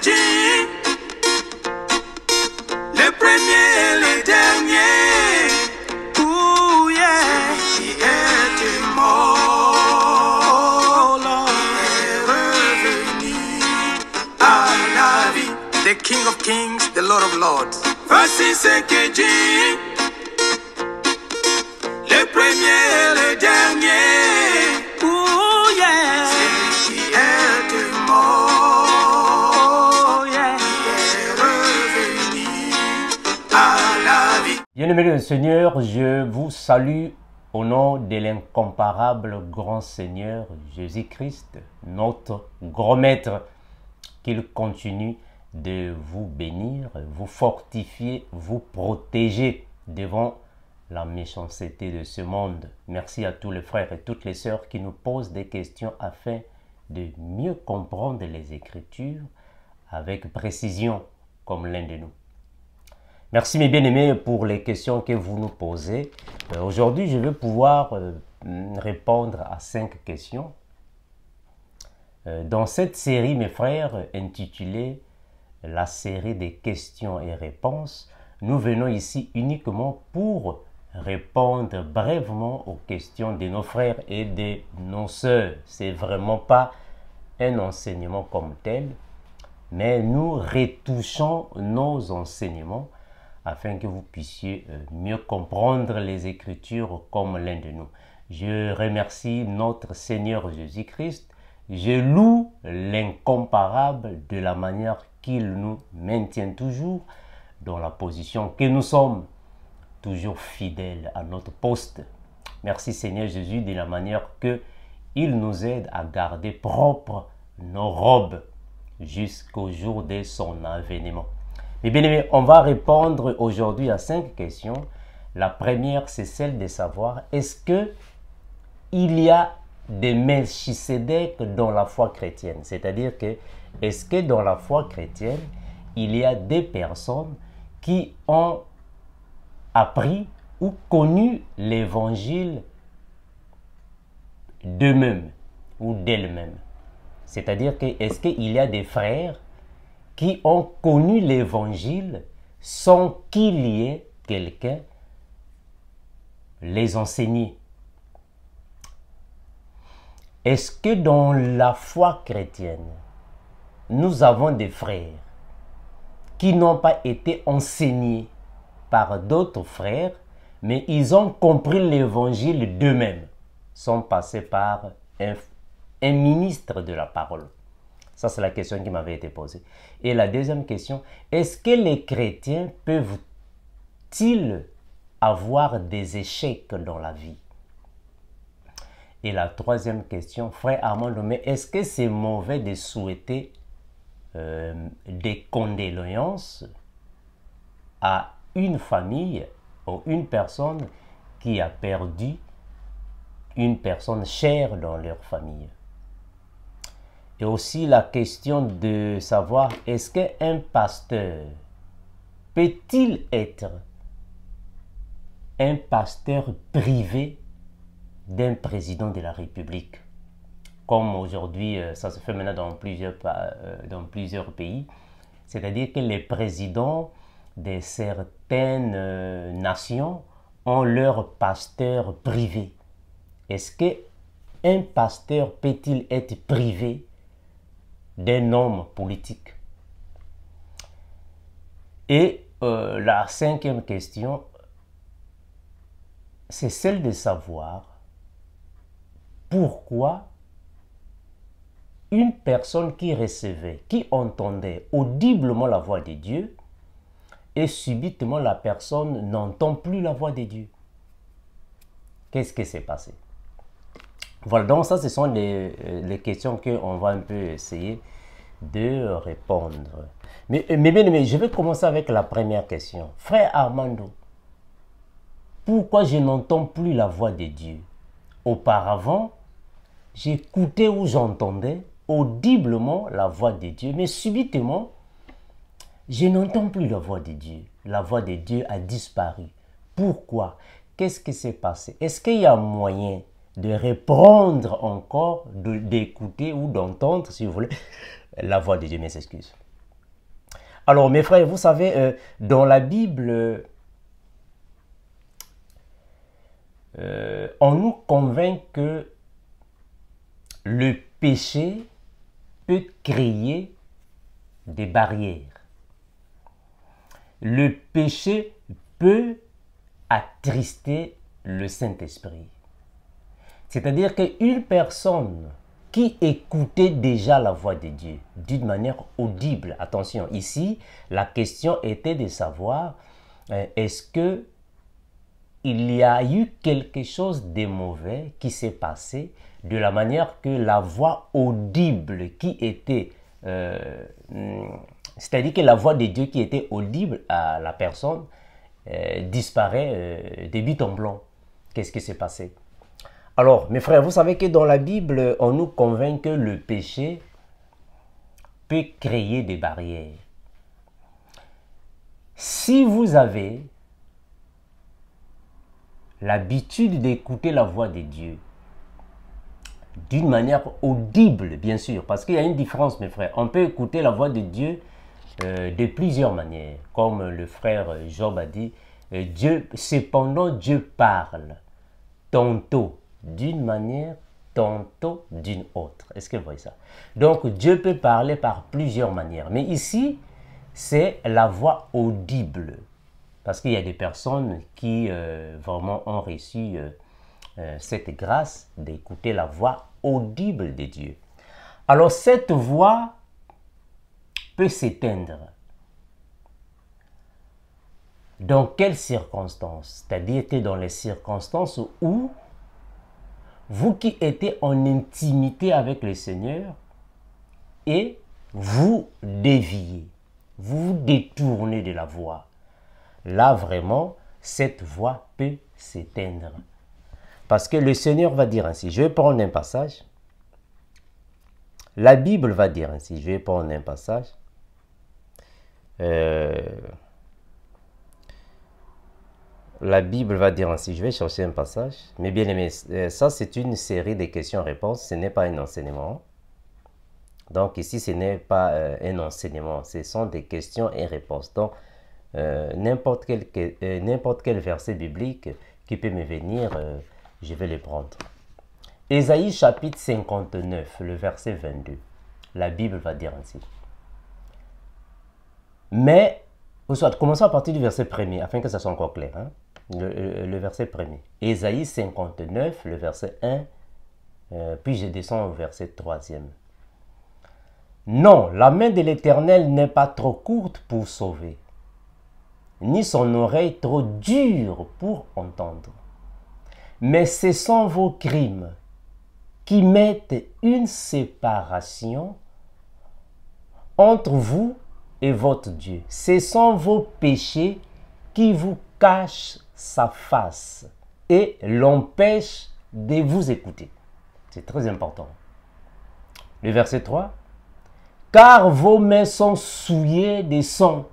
dit, le premier et le dernier, ouh yeah, qui est mort, est revenu à la vie. The King of Kings, the Lord of Lords. Voici ce que dit, le premier et le dernier, ouh yeah, celui qui est mort, yeah, est revenu à la vie. Bien-aimés du Seigneur, je vous salue au nom de l'incomparable grand Seigneur Jésus-Christ, notre grand maître, qu'il continue de vous bénir, vous fortifier, vous protéger devant la méchanceté de ce monde. Merci à tous les frères et toutes les sœurs qui nous posent des questions afin de mieux comprendre les Écritures avec précision, comme l'un de nous. Merci mes bien-aimés pour les questions que vous nous posez. Aujourd'hui, je vais pouvoir répondre à 5 questions. Dans cette série, mes frères, intitulée la série des questions et réponses, nous venons ici uniquement pour répondre brièvement aux questions de nos frères et de nos sœurs. C'est vraiment pas un enseignement comme tel, mais nous retouchons nos enseignements afin que vous puissiez mieux comprendre les Écritures comme l'un de nous. Je remercie notre Seigneur Jésus-Christ. Je loue l'incomparable de la manière qu'il nous maintient toujours dans la position que nous sommes, toujours fidèles à notre poste. Merci Seigneur Jésus de la manière qu'il nous aide à garder propres nos robes jusqu'au jour de son avènement. Mais bien aimés, on va répondre aujourd'hui à 5 questions. La première, c'est celle de savoir, est-ce que il y a des Melchisédek dans la foi chrétienne? C'est-à-dire que, est-ce que dans la foi chrétienne, il y a des personnes qui ont appris ou connu l'évangile d'eux-mêmes ou d'elles-mêmes? C'est-à-dire que, est-ce qu'il y a des frères qui ont connu l'évangile sans qu'il y ait quelqu'un les enseigner? Est-ce que dans la foi chrétienne, nous avons des frères qui n'ont pas été enseignés par d'autres frères, mais ils ont compris l'évangile d'eux-mêmes, sont passés par un ministre de la parole? Ça, c'est la question qui m'avait été posée. Et la deuxième question, est-ce que les chrétiens peuvent-ils avoir des échecs dans la vie? Et la troisième question, frère Armando, mais est-ce que c'est mauvais de souhaiter des condoléances à une famille ou une personne qui a perdu une personne chère dans leur famille? Et aussi la question de savoir, est-ce qu'un pasteur peut-il être un pasteur privé d'un président de la République? Comme aujourd'hui, ça se fait maintenant dans plusieurs pays. C'est-à-dire que les présidents de certaines nations ont leur pasteur privé. Est-ce qu'un pasteur peut-il être privé d'un homme politique? Et la cinquième question, c'est celle de savoir pourquoi une personne qui recevait, qui entendait audiblement la voix de Dieu, et subitement la personne n'entend plus la voix de Dieu. Qu'est-ce qui s'est passé? Voilà, donc ça, ce sont les questions qu'on va un peu essayer de répondre. Mais bien aimé, je vais commencer avec la première question. Frère Armando, pourquoi je n'entends plus la voix de Dieu? Auparavant, j'écoutais ou j'entendais audiblement la voix de Dieu, mais subitement, je n'entends plus la voix de Dieu. La voix de Dieu a disparu. Pourquoi? Qu'est-ce qui s'est passé? Est-ce qu'il y a moyen de reprendre encore, d'écouter ou d'entendre, si vous voulez, la voix de Dieu? Mes excuses. Alors, mes frères, vous savez, dans la Bible, on nous convainc que le péché peut créer des barrières. Le péché peut attrister le Saint-Esprit. C'est-à-dire qu'une personne qui écoutait déjà la voix de Dieu d'une manière audible, attention, ici, la question était de savoir est-ce que il y a eu quelque chose de mauvais qui s'est passé de la manière que la voix audible qui était, c'est-à-dire que la voix de Dieu qui était audible à la personne disparaît de but en blanc. Qu'est-ce qui s'est passé? Alors, mes frères, vous savez que dans la Bible, on nous convainc que le péché peut créer des barrières. Si vous avez l'habitude d'écouter la voix de Dieu d'une manière audible, bien sûr, parce qu'il y a une différence, mes frères. On peut écouter la voix de Dieu de plusieurs manières. Comme le frère Job a dit, cependant Dieu parle tantôt d'une manière, tantôt d'une autre. Est-ce que vous voyez ça? Donc Dieu peut parler par plusieurs manières. Mais ici, c'est la voix audible. Parce qu'il y a des personnes qui vraiment ont reçu cette grâce d'écouter la voix audible de Dieu. Alors cette voix peut s'éteindre. Dans quelles circonstances? C'est-à-dire que dans les circonstances où vous qui êtes en intimité avec le Seigneur et vous déviez, vous vous détournez de la voix. Là, vraiment, cette voix peut s'éteindre. Parce que le Seigneur va dire ainsi. Je vais prendre un passage. La Bible va dire ainsi. Je vais prendre un passage. La Bible va dire ainsi. Je vais chercher un passage. Mais bien aimé, ça c'est une série de questions-réponses. Ce n'est pas un enseignement. Donc ici, ce n'est pas un enseignement. Ce sont des questions et réponses. Donc, n'importe quel verset biblique qui peut me venir, je vais le prendre. Ésaïe chapitre 59, le verset 22. La Bible va dire ainsi. Mais, ou soit, commençons à partir du verset 1er, afin que ça soit encore clair. Hein? Le verset 1er. Ésaïe 59, le verset 1, puis je descends au verset 3e. Non, la main de l'Éternel n'est pas trop courte pour sauver, ni son oreille trop dure pour entendre. Mais ce sont vos crimes qui mettent une séparation entre vous et votre Dieu. Ce sont vos péchés qui vous cachent sa face et l'empêchent de vous écouter. C'est très important. Le verset 3. Car vos mains sont souillées de sang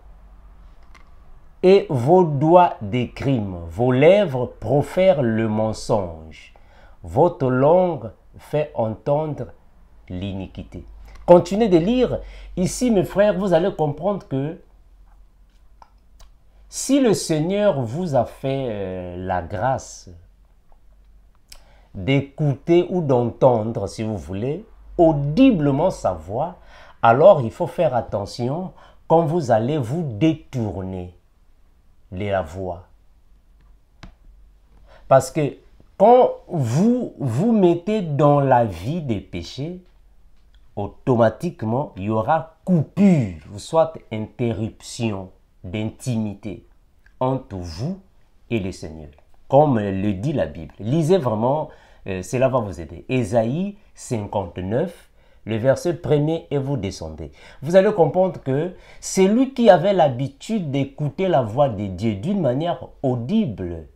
et vos doigts des crimes, vos lèvres profèrent le mensonge, votre langue fait entendre l'iniquité. Continuez de lire. Ici, mes frères, vous allez comprendre que si le Seigneur vous a fait la grâce d'écouter ou d'entendre, si vous voulez, audiblement sa voix, alors il faut faire attention quand vous allez vous détourner de la voix. Parce que quand vous vous mettez dans la vie des péchés, automatiquement, il y aura coupure, soit interruption d'intimité entre vous et le Seigneur. Comme le dit la Bible. Lisez vraiment, cela va vous aider. Ésaïe 59, le verset 1er et vous descendez. Vous allez comprendre que celui qui avait l'habitude d'écouter la voix de Dieu d'une manière audible,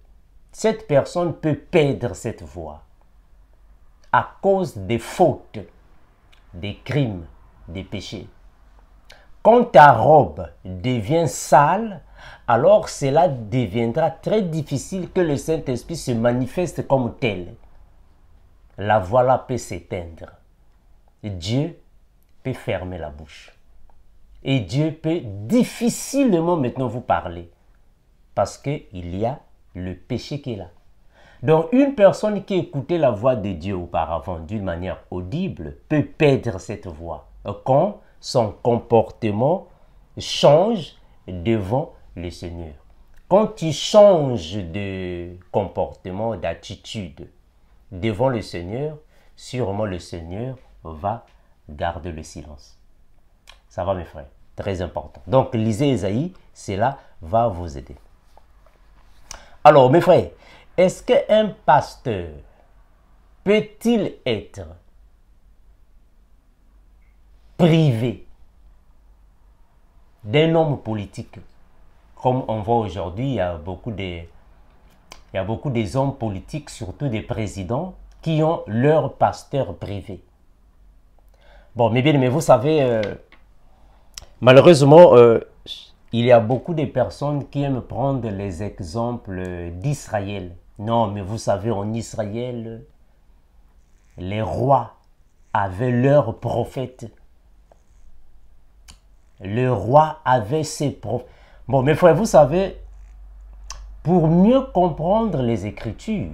cette personne peut perdre cette voix à cause des fautes, des crimes, des péchés. Quand ta robe devient sale, alors cela deviendra très difficile que le Saint-Esprit se manifeste comme tel. La voix là peut s'éteindre. Dieu peut fermer la bouche. Et Dieu peut difficilement maintenant vous parler. Parce qu'il y a le péché qui est là. Donc une personne qui écoutait la voix de Dieu auparavant d'une manière audible peut perdre cette voix quand son comportement change devant le Seigneur. Quand tu changes de comportement, d'attitude devant le Seigneur, sûrement le Seigneur va garder le silence. Ça va mes frères, très important. Donc lisez Ésaïe, cela va vous aider. Alors mes frères, est-ce qu'un pasteur peut-il être privé d'un homme politique? Comme on voit aujourd'hui, il y a beaucoup des hommes politiques, surtout des présidents, qui ont leur pasteur privé. Bon, mais bien, mais vous savez, malheureusement, il y a beaucoup de personnes qui aiment prendre les exemples d'Israël. Non, mais vous savez, en Israël, les rois avaient leurs prophètes. Le roi avait ses prophètes. Bon, mes frères, vous savez, pour mieux comprendre les Écritures,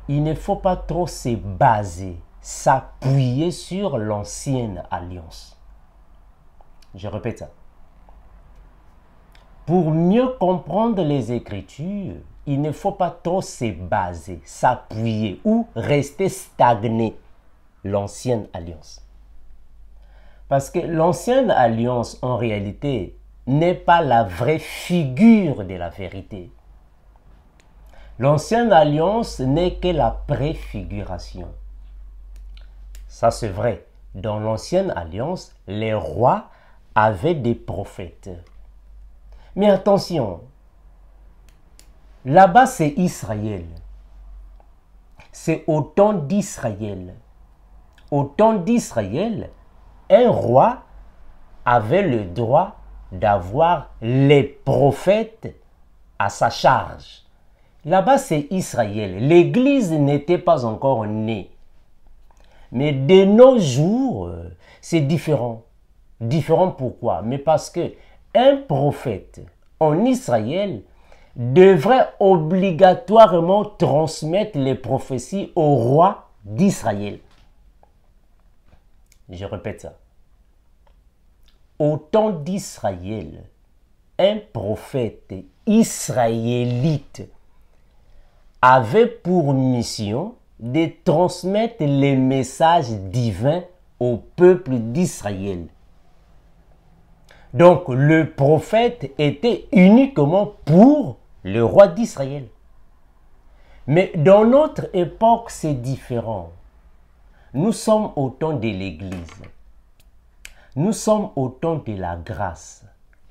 il ne faut pas trop se baser, s'appuyer sur l'ancienne alliance. Je répète ça. Pour mieux comprendre les Écritures, il ne faut pas trop se baser, s'appuyer ou rester stagné l'ancienne alliance. Parce que l'ancienne alliance, en réalité, n'est pas la vraie figure de la vérité. L'ancienne alliance n'est que la préfiguration. Ça, c'est vrai. Dans l'ancienne alliance, les rois avaient des prophètes. Mais attention, là-bas, c'est Israël. C'est au temps d'Israël. Au temps d'Israël, un roi avait le droit d'avoir les prophètes à sa charge. Là-bas, c'est Israël. L'Église n'était pas encore née. Mais de nos jours, c'est différent. Différent pourquoi? Mais parce que un prophète en Israël devrait obligatoirement transmettre les prophéties au roi d'Israël. Je répète ça. Au temps d'Israël, un prophète israélite avait pour mission de transmettre les messages divins au peuple d'Israël. Donc le prophète était uniquement pour le roi d'Israël. Mais dans notre époque, c'est différent. Nous sommes au temps de l'Église. Nous sommes au temps de la grâce.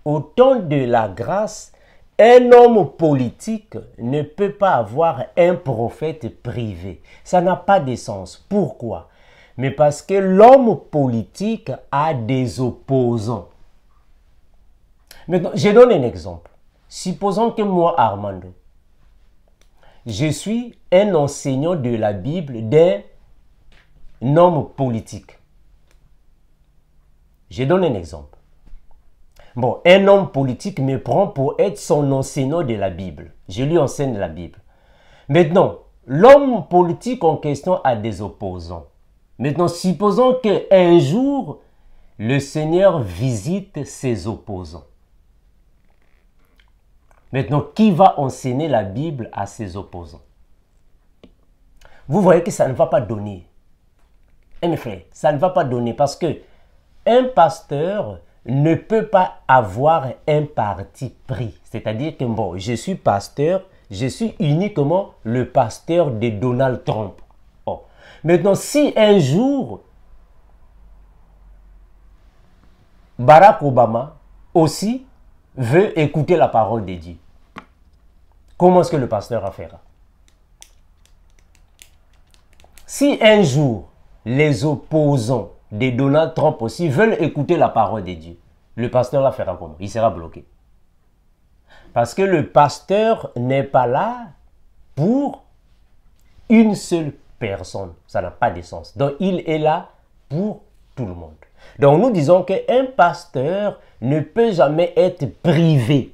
Au temps de la grâce, un homme politique ne peut pas avoir un prophète privé. Ça n'a pas de sens. Pourquoi? Mais parce que l'homme politique a des opposants. Maintenant, je donne un exemple. Supposons que moi, Armando, je suis un enseignant de la Bible d'un homme politique. Je donne un exemple. Bon, un homme politique me prend pour être son enseignant de la Bible. Je lui enseigne la Bible. Maintenant, l'homme politique en question a des opposants. Maintenant, supposons qu'un jour, le Seigneur visite ses opposants. Maintenant, qui va enseigner la Bible à ses opposants? Vous voyez que ça ne va pas donner. Mes frères, ça ne va pas donner parce que un pasteur ne peut pas avoir un parti pris. C'est-à-dire que bon, je suis pasteur, je suis uniquement le pasteur de Donald Trump. Oh. Maintenant, si un jour, Barack Obama aussi veut écouter la parole de Dieu, comment est-ce que le pasteur fera? Si un jour, les opposants de Donald Trump aussi veulent écouter la parole de Dieu, le pasteur la fera comment? Il sera bloqué. Parce que le pasteur n'est pas là pour une seule personne. Ça n'a pas de sens. Donc, il est là pour tout le monde. Donc nous disons qu'un pasteur ne peut jamais être privé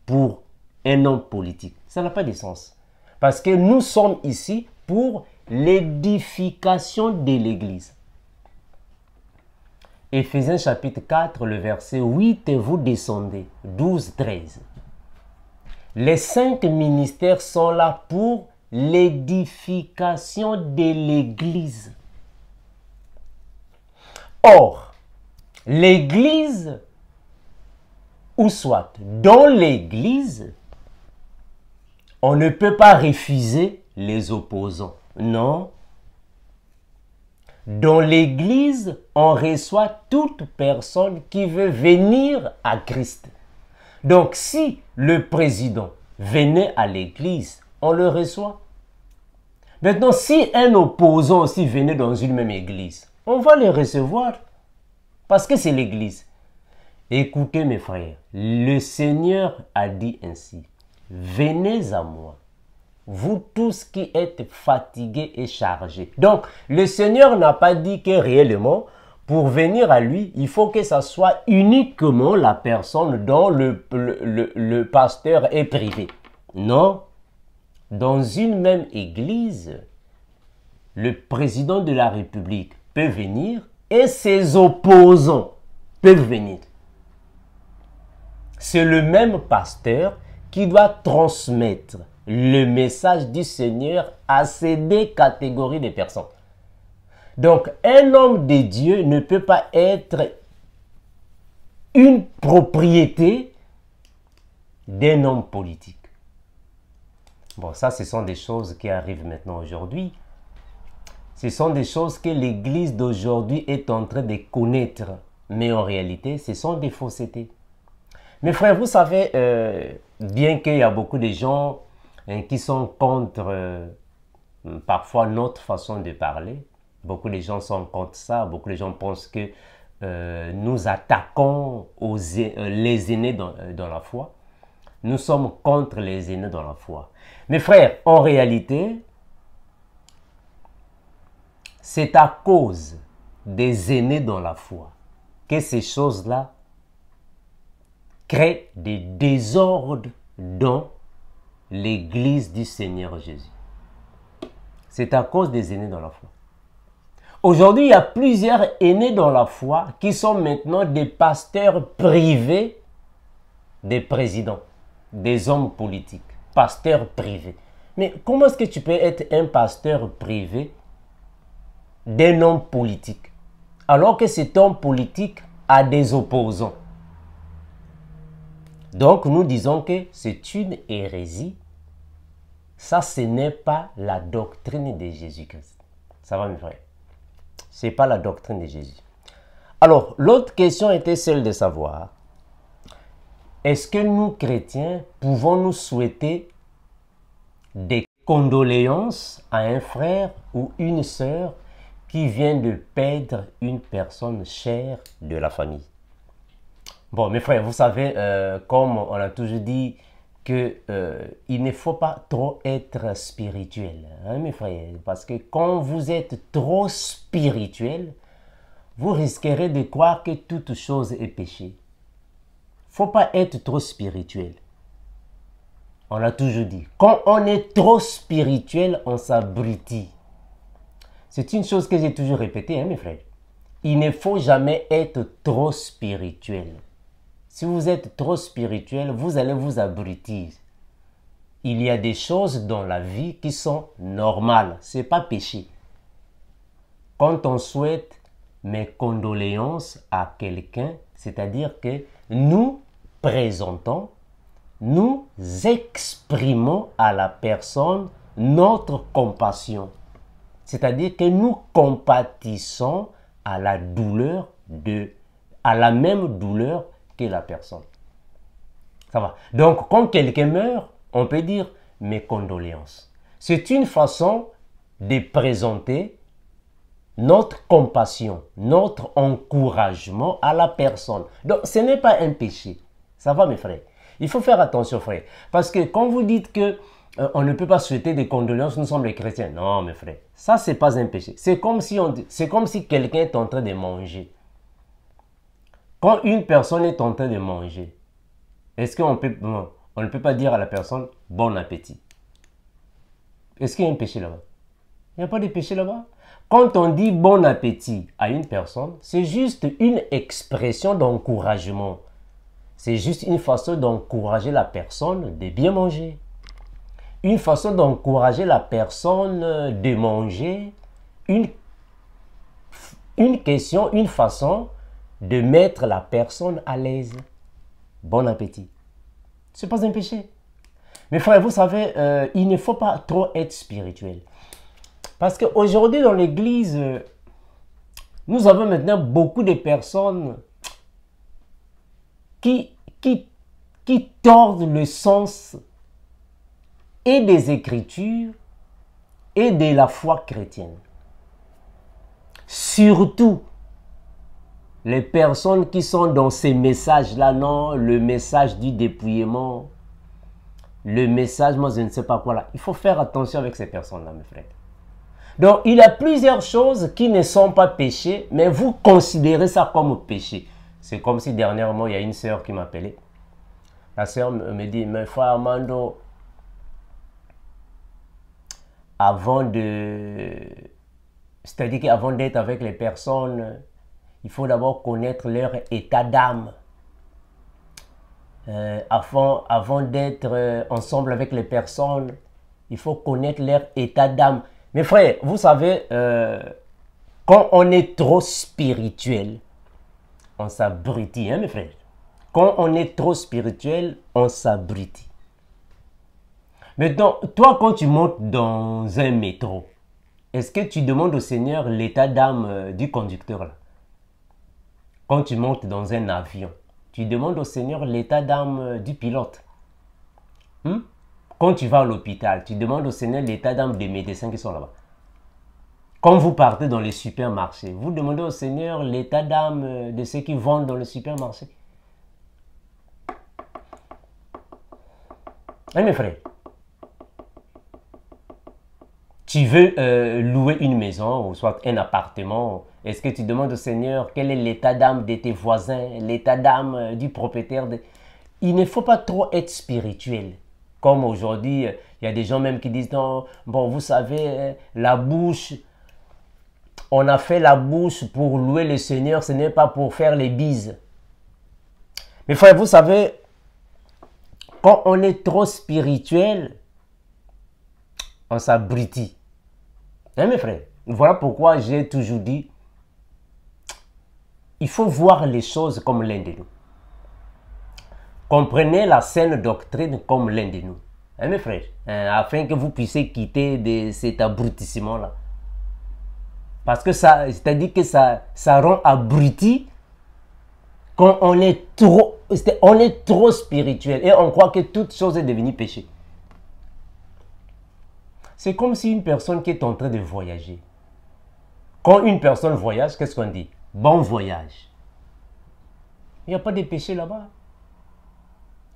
pour un homme politique. Ça n'a pas de sens. Parce que nous sommes ici pour l'édification de l'Église. Éphésiens chapitre 4, le verset 8, et vous descendez, 12, 13. Les 5 ministères sont là pour l'édification de l'Église. Or, l'Église, ou soit dans l'Église, on ne peut pas refuser les opposants. Non. Dans l'Église, on reçoit toute personne qui veut venir à Christ. Donc, si le président venait à l'Église, on le reçoit. Maintenant, si un opposant aussi venait dans une même Église, on va le recevoir. Parce que c'est l'Église. Écoutez mes frères, le Seigneur a dit ainsi, « Venez à moi, vous tous qui êtes fatigués et chargés. » Donc, le Seigneur n'a pas dit que réellement, pour venir à lui, il faut que ça soit uniquement la personne dont le pasteur est privé. Non. Dans une même église, le président de la République peut venir et ses opposants peuvent venir. C'est le même pasteur qui doit transmettre le message du Seigneur à ces deux catégories de personnes. Donc, un homme de Dieu ne peut pas être une propriété d'un homme politique. Bon, ça, ce sont des choses qui arrivent maintenant aujourd'hui. Ce sont des choses que l'Église d'aujourd'hui est en train de connaître. Mais en réalité, ce sont des faussetés. Mes frères, vous savez, bien qu'il y a beaucoup de gens qui sont contre parfois notre façon de parler, beaucoup de gens sont contre ça, beaucoup de gens pensent que nous attaquons les aînés dans la foi. Nous sommes contre les aînés dans la foi. Mes frères, en réalité, c'est à cause des aînés dans la foi que ces choses-là créent des désordres dans l'Église du Seigneur Jésus. C'est à cause des aînés dans la foi. Aujourd'hui, il y a plusieurs aînés dans la foi qui sont maintenant des pasteurs privés des présidents, des hommes politiques, pasteurs privés. Mais comment est-ce que tu peux être un pasteur privé d'un homme politique, alors que cet homme politique a des opposants? Donc, nous disons que c'est une hérésie. Ça, ce n'est pas la doctrine de Jésus-Christ. Ça va, mes frères? Ce n'est pas la doctrine de Jésus. Alors, l'autre question était celle de savoir, est-ce que nous, chrétiens, pouvons-nous souhaiter des condoléances à un frère ou une sœur qui vient de perdre une personne chère de la famille? Bon, mes frères, vous savez, comme on a toujours dit, qu'il ne faut pas trop être spirituel, hein, mes frères, parce que quand vous êtes trop spirituel, vous risquerez de croire que toute chose est péché. Il ne faut pas être trop spirituel. On l'a toujours dit. Quand on est trop spirituel, on s'abrutit. C'est une chose que j'ai toujours répétée, hein, mes frères. Il ne faut jamais être trop spirituel. Si vous êtes trop spirituel, vous allez vous abrutir. Il y a des choses dans la vie qui sont normales. Ce n'est pas péché. Quand on souhaite mes condoléances à quelqu'un, c'est-à-dire que nous présentons, nous exprimons à la personne notre compassion. C'est-à-dire que nous compatissons à la douleur à la même douleur que la personne. Ça va. Donc, quand quelqu'un meurt, on peut dire mes condoléances. C'est une façon de présenter notre compassion, notre encouragement à la personne. Donc, ce n'est pas un péché. Ça va, mes frères? Il faut faire attention, frères. Parce que quand vous dites que on ne peut pas souhaiter des condoléances, nous sommes les chrétiens. Non, mes frères. Ça, ce n'est pas un péché. C'est comme si quelqu'un est en train de manger. Quand une personne est en train de manger, est-ce qu'on peut, on ne peut pas dire à la personne « bon appétit ». Est-ce qu'il y a un péché là-bas? Il n'y a pas de péché là-bas. Quand on dit « bon appétit » à une personne, c'est juste une expression d'encouragement. C'est juste une façon d'encourager la personne de bien manger. Une façon d'encourager la personne de manger. Une question, une façon de mettre la personne à l'aise. Bon appétit. Ce n'est pas un péché. Mais frère, vous savez, il ne faut pas trop être spirituel. Parce qu'aujourd'hui, dans l'église, nous avons maintenant beaucoup de personnes qui tordent le sens et des Écritures et de la foi chrétienne. Surtout, les personnes qui sont dans ces messages-là, non, le message du dépouillement, le message, moi je ne sais pas quoi là. Il faut faire attention avec ces personnes-là, mes frères. Donc, il y a plusieurs choses qui ne sont pas péchées, mais vous considérez ça comme péché. C'est comme si dernièrement, il y a une sœur qui m'appelait. La sœur me dit, mais frère Armando, c'est-à-dire qu'avant d'être avec les personnes, il faut d'abord connaître leur état d'âme. Avant d'être ensemble avec les personnes, il faut connaître leur état d'âme. Mes frères, vous savez, quand on est trop spirituel, on s'abrutit, hein mes frères? Quand on est trop spirituel, on s'abrutit. Maintenant, toi, quand tu montes dans un métro, est-ce que tu demandes au Seigneur l'état d'âme du conducteur là? Quand tu montes dans un avion, tu demandes au Seigneur l'état d'âme du pilote. Quand tu vas à l'hôpital, tu demandes au Seigneur l'état d'âme des médecins qui sont là-bas. Quand vous partez dans les supermarchés, vous demandez au Seigneur l'état d'âme de ceux qui vendent dans le supermarché. Hein, mes frères? Tu veux louer une maison ou soit un appartement, est-ce que tu demandes au Seigneur quel est l'état d'âme de tes voisins, l'état d'âme du propriétaire Il ne faut pas trop être spirituel. Comme aujourd'hui, il y a des gens même qui disent non, bon, vous savez, la bouche, on a fait la bouche pour louer le Seigneur, ce n'est pas pour faire les bises. Mais frère, vous savez, quand on est trop spirituel, on s'abrutit. Hein, mes frères? Voilà pourquoi j'ai toujours dit, il faut voir les choses comme l'un de nous. Comprenez la saine doctrine comme l'un de nous. Hein, mes frères? Afin que vous puissiez quitter cet abrutissement-là. Parce que ça, c'est-à-dire que ça rend abruti quand on est trop spirituel et on croit que toute chose est devenue péché. C'est comme si une personne qui est en train de voyager. Quand une personne voyage, qu'est-ce qu'on dit? Bon voyage. Il n'y a pas de péché là-bas.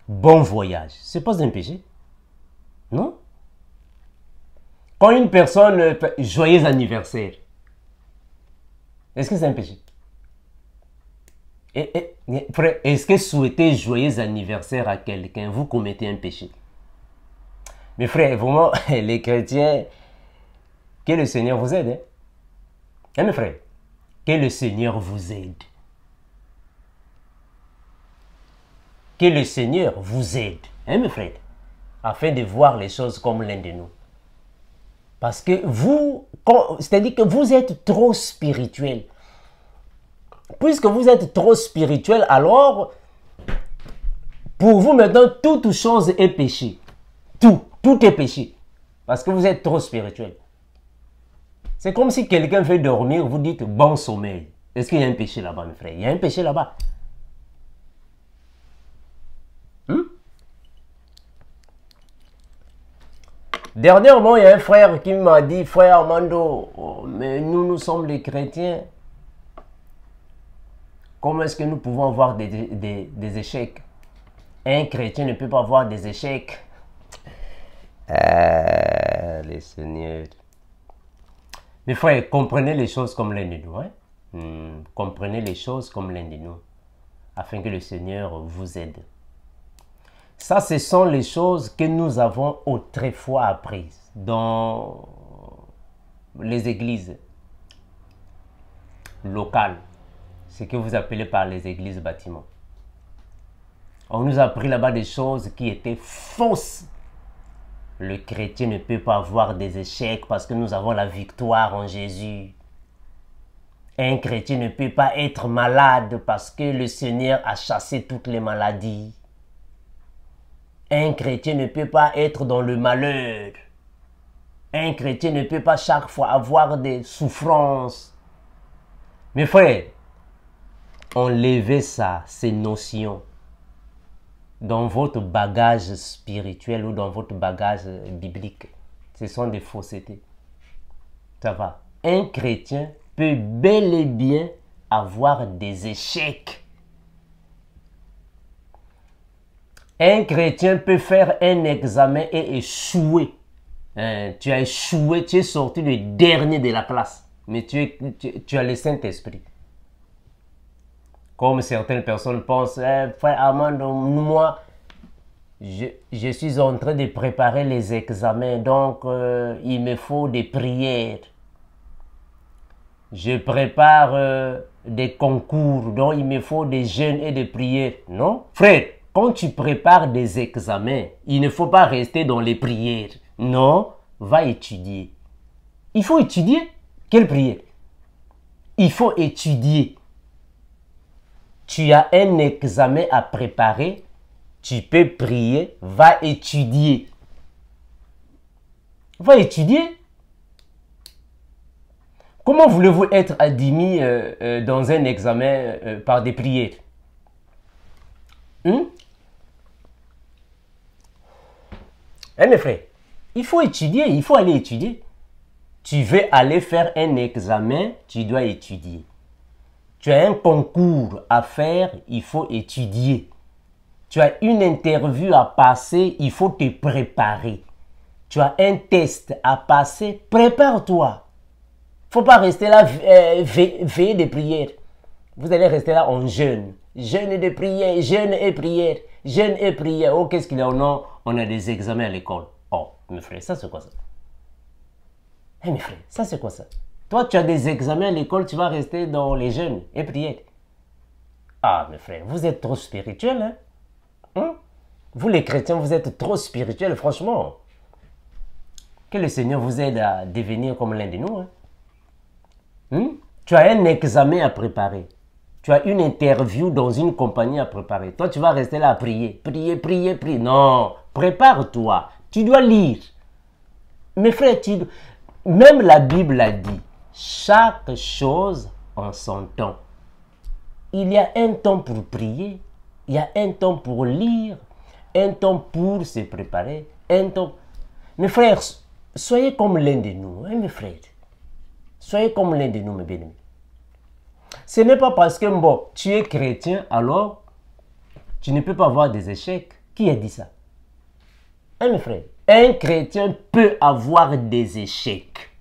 Bon voyage. Ce n'est pas un péché. Non? Quand une personne fait joyeux anniversaire, est-ce que c'est un péché? Est-ce que souhaiter joyeux anniversaire à quelqu'un, vous commettez un péché? Mes frères, vraiment, les chrétiens, que le Seigneur vous aide. Hein? Hein, mes frères? Que le Seigneur vous aide. Que le Seigneur vous aide. Hein, mes frères? Afin de voir les choses comme l'un de nous. Parce que vous, c'est-à-dire que vous êtes trop spirituel. Puisque vous êtes trop spirituel, alors, pour vous maintenant, toute chose est péché. Tout est péché. Parce que vous êtes trop spirituel. C'est comme si quelqu'un fait dormir, vous dites bon sommeil. Est-ce qu'il y a un péché là-bas, mes frères? Il y a un péché là-bas. Dernièrement, il y a un frère qui m'a dit, frère Armando, mais nous sommes les chrétiens. Comment est-ce que nous pouvons avoir des échecs? Un chrétien ne peut pas avoir des échecs. Les seigneurs. Mes frères, comprenez les choses comme l'un de nous. Hein? Comprenez les choses comme l'un de nous. afin que le Seigneur vous aide. Ça, ce sont les choses que nous avons autrefois apprises dans les églises locales, ce que vous appelez par les églises bâtiments. On nous a appris là-bas des choses qui étaient fausses. Le chrétien ne peut pas avoir des échecs parce que nous avons la victoire en Jésus. Un chrétien ne peut pas être malade parce que le Seigneur a chassé toutes les maladies. Un chrétien ne peut pas être dans le malheur. Un chrétien ne peut pas chaque fois avoir des souffrances. Mes frères, enlevez ça, ces notions, dans votre bagage spirituel ou dans votre bagage biblique. Ce sont des faussetés. Ça va. Un chrétien peut bel et bien avoir des échecs. Un chrétien peut faire un examen et échouer. Tu as échoué, tu es sorti le dernier de la classe. Mais tu as le Saint-Esprit. Comme certaines personnes pensent, frère Armando, moi, je suis en train de préparer les examens, donc il me faut des prières. Je prépare des concours, donc il me faut des jeûnes et des prières. Non, frère, quand tu prépares des examens, il ne faut pas rester dans les prières. Non, va étudier. Il faut étudier. Quelle prière? Il faut étudier. Tu as un examen à préparer, tu peux prier, va étudier. Va étudier. Comment voulez-vous être admis dans un examen par des prières? Mes frères, il faut étudier, il faut aller étudier. Tu veux aller faire un examen, tu dois étudier. Tu as un concours à faire, il faut étudier. Tu as une interview à passer, il faut te préparer. Tu as un test à passer, prépare-toi. Il ne faut pas rester là, veiller des prières. Vous allez rester là en jeûne. Jeûne de prière, jeûne et prière, jeûne et prière. Oh, qu'est-ce qu'il y a? Non, on a des examens à l'école. Oh, mes frères, ça c'est quoi ça? Mes frères, ça c'est quoi ça? Toi, tu as des examens à l'école, tu vas rester dans les jeûnes et prières. Ah, mes frères, vous êtes trop spirituels, hein? Vous les chrétiens, vous êtes trop spirituels, franchement. Que le Seigneur vous aide à devenir comme l'un de nous. Tu as un examen à préparer. Tu as une interview dans une compagnie à préparer. Toi, tu vas rester là à prier. Prier, prier, prier. Non, prépare-toi. Tu dois lire. Mes frères, même la Bible a dit, chaque chose en son temps. Il y a un temps pour prier. Il y a un temps pour lire. Un temps pour se préparer. Un temps... Mes frères, soyez comme l'un de nous, mes frères. Soyez comme l'un de nous, mes bien-aimés. Ce n'est pas parce que bon, tu es chrétien, alors tu ne peux pas avoir des échecs. Qui a dit ça? Mes frères, un chrétien peut avoir des échecs.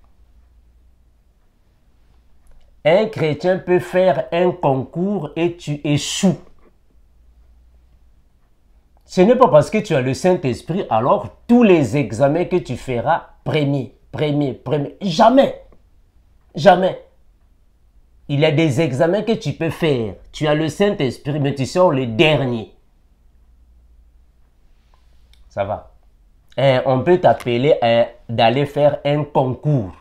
Un chrétien peut faire un concours et tu échoues. Ce n'est pas parce que tu as le Saint-Esprit, alors tous les examens que tu feras, premier. Jamais. Jamais. Il y a des examens que tu peux faire. Tu as le Saint-Esprit, mais tu sors le dernier. Ça va. On peut t'appeler d'aller faire un concours.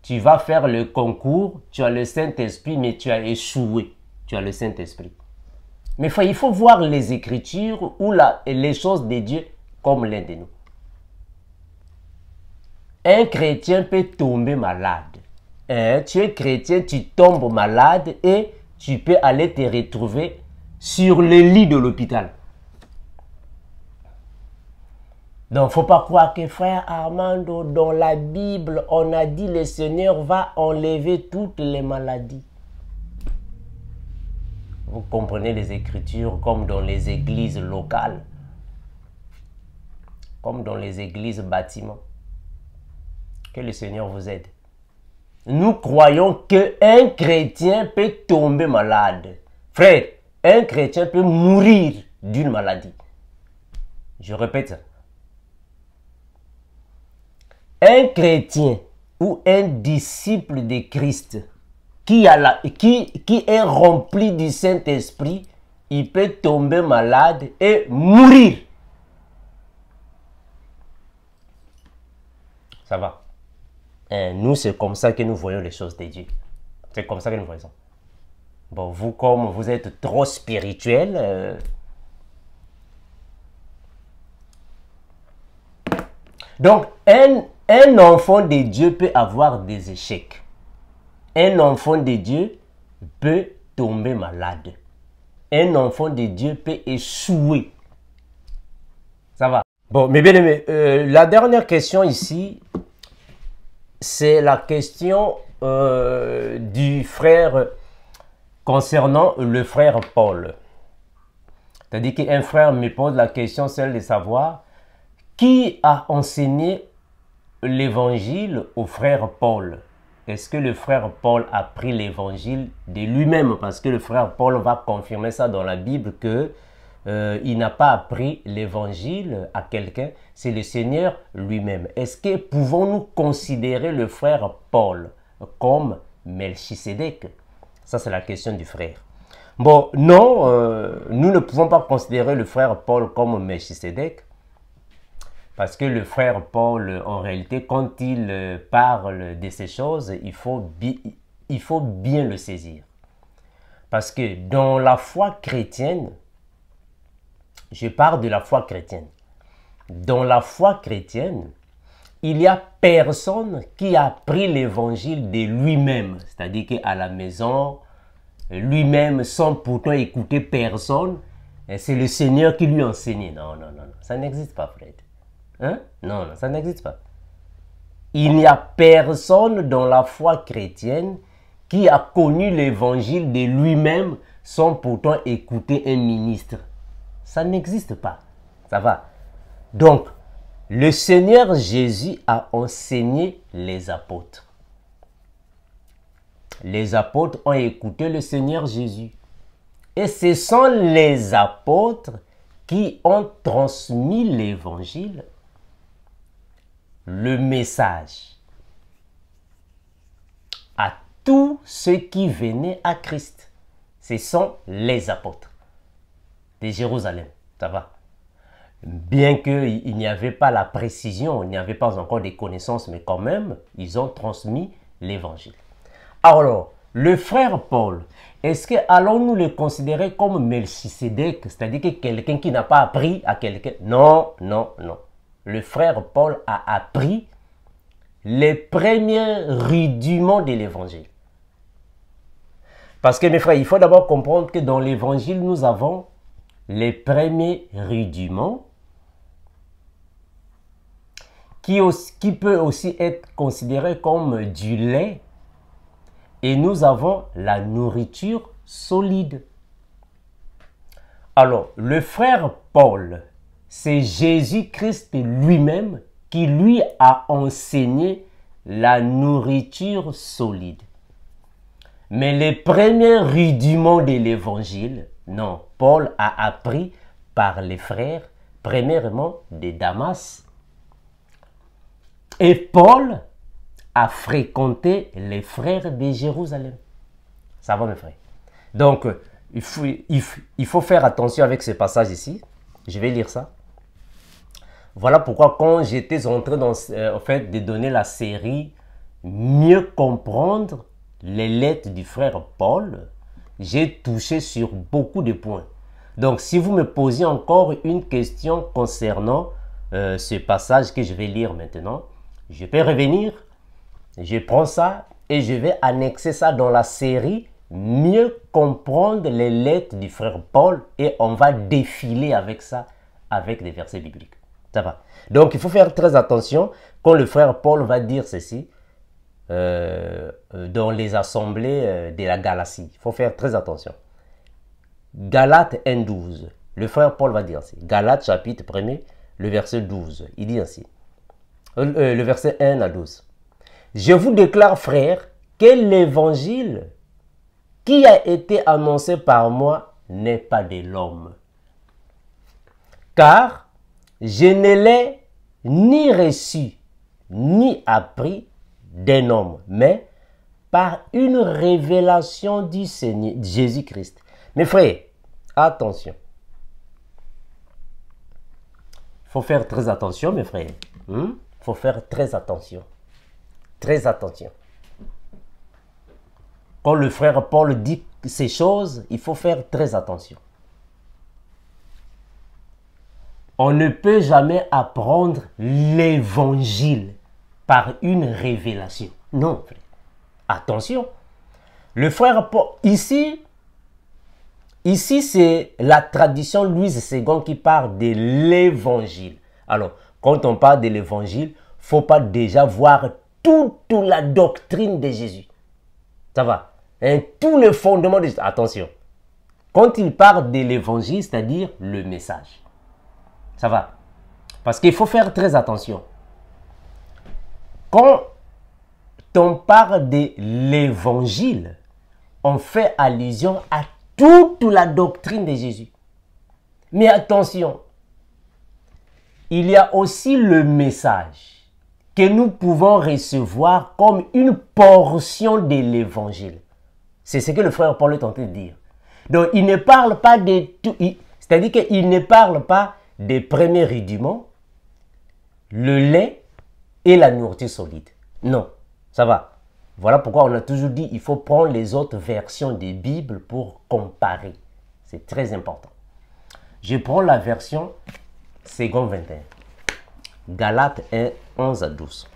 Tu vas faire le concours, tu as le Saint-Esprit, mais tu as échoué. Tu as le Saint-Esprit. Mais il faut voir les Écritures ou les choses de Dieu comme l'un de nous. Un chrétien peut tomber malade. Tu es chrétien, tu tombes malade et tu peux aller te retrouver sur le lit de l'hôpital. Donc, il ne faut pas croire que frère Armando, dans la Bible, on a dit le Seigneur va enlever toutes les maladies. Vous comprenez les Écritures comme dans les églises locales, comme dans les églises bâtiments. Que le Seigneur vous aide. Nous croyons qu'un chrétien peut tomber malade. Frère, un chrétien peut mourir d'une maladie. Je répète ça. Un chrétien ou un disciple de Christ qui est rempli du Saint-Esprit, il peut tomber malade et mourir. Ça va. Et nous, c'est comme ça que nous voyons les choses de Dieu. C'est comme ça que nous voyons. Bon, vous, comme vous êtes trop spirituel, donc, un enfant de Dieu peut avoir des échecs. Un enfant de Dieu peut tomber malade. Un enfant de Dieu peut échouer. Ça va. Bon, mes bien-aimés, la dernière question ici, c'est la question du frère concernant le frère Paul. C'est-à-dire qu'un frère me pose la question, celle de savoir qui a enseigné l'évangile au frère Paul. Est-ce que le frère Paul a pris l'évangile de lui-même? Parce que le frère Paul va confirmer ça dans la Bible que il n'a pas appris l'évangile à quelqu'un, c'est le Seigneur lui-même. Est-ce que pouvons-nous considérer le frère Paul comme Melchisédek? Ça, c'est la question du frère. Bon, non, nous ne pouvons pas considérer le frère Paul comme Melchisédek. Parce que le frère Paul, en réalité, quand il parle de ces choses, il faut bien le saisir. Parce que dans la foi chrétienne, je parle de la foi chrétienne. Dans la foi chrétienne, il n'y a personne qui a pris l'évangile de lui-même. C'est-à-dire qu'à la maison, lui-même, sans pourtant écouter personne, c'est le Seigneur qui lui enseigne. Non, non, non, ça n'existe pas, Fred. Hein? Non, non, ça n'existe pas. Il n'y a personne dans la foi chrétienne qui a connu l'évangile de lui-même sans pourtant écouter un ministre. Ça n'existe pas. Ça va. Donc, le Seigneur Jésus a enseigné les apôtres. Les apôtres ont écouté le Seigneur Jésus. Et ce sont les apôtres qui ont transmis l'évangile, le message, à tous ceux qui venaient à Christ. Ce sont les apôtres de Jérusalem. Ça va. Bien qu'il n'y avait pas la précision, il n'y avait pas encore des connaissances, mais quand même, ils ont transmis l'évangile. Alors, le frère Paul, est-ce que allons-nous le considérer comme Melchisédek, c'est-à-dire que quelqu'un qui n'a pas appris à quelqu'un? Non, non, non. Le frère Paul a appris les premiers rudiments de l'évangile. Parce que mes frères, il faut d'abord comprendre que dans l'évangile, nous avons les premiers rudiments qui peut aussi être considéré comme du lait. Et nous avons la nourriture solide. Alors, le frère Paul, c'est Jésus-Christ lui-même qui lui a enseigné la nourriture solide. Mais les premiers rudiments de l'évangile, non, Paul a appris par les frères, premièrement de Damas. Et Paul a fréquenté les frères de Jérusalem. Ça va, mes frères? Donc, il faut faire attention avec ce passage ici. Je vais lire ça. Voilà pourquoi quand j'étais en train de donner la série « Mieux comprendre les lettres du frère Paul », j'ai touché sur beaucoup de points. Donc, si vous me posez encore une question concernant ce passage que je vais lire maintenant, je peux revenir. Je prends ça et je vais annexer ça dans la série « Mieux comprendre les lettres du frère Paul » et on va défiler avec ça, avec des versets bibliques. Ça va. Donc, il faut faire très attention quand le frère Paul va dire ceci dans les assemblées de la Galatie. Il faut faire très attention. Galates 1:12. Le frère Paul va dire ainsi. Galates chapitre 1er, le verset 12. Il dit ainsi. Le verset 1 à 12. Je vous déclare, frères, que l'évangile qui a été annoncé par moi n'est pas de l'homme. Car je ne l'ai ni reçu, ni appris d'un homme, mais par une révélation du Seigneur Jésus-Christ. Mes frères, attention. Il faut faire très attention, mes frères. Il faut faire très attention. Très attention. Quand le frère Paul dit ces choses, il faut faire très attention. On ne peut jamais apprendre l'évangile par une révélation. Non, frère. Attention. Le frère Paul, ici c'est la tradition Louise II qui parle de l'évangile. Alors, quand on parle de l'évangile, il ne faut pas déjà voir toute la doctrine de Jésus. Ça va? Tout le fondement de Jésus. Attention. Quand il parle de l'évangile, c'est-à-dire le message. Ça va? Parce qu'il faut faire très attention. Quand on parle de l'évangile, on fait allusion à toute la doctrine de Jésus. Mais attention, il y a aussi le message que nous pouvons recevoir comme une portion de l'évangile. C'est ce que le frère Paul est en train de dire. Donc, il ne parle pas de tout, c'est-à-dire qu'il ne parle pas des premiers rudiments, le lait et la nourriture solide. Non, ça va. Voilà pourquoi on a toujours dit qu'il faut prendre les autres versions des Bibles pour comparer. C'est très important. Je prends la version second 21. Galates 1, 11 à 12.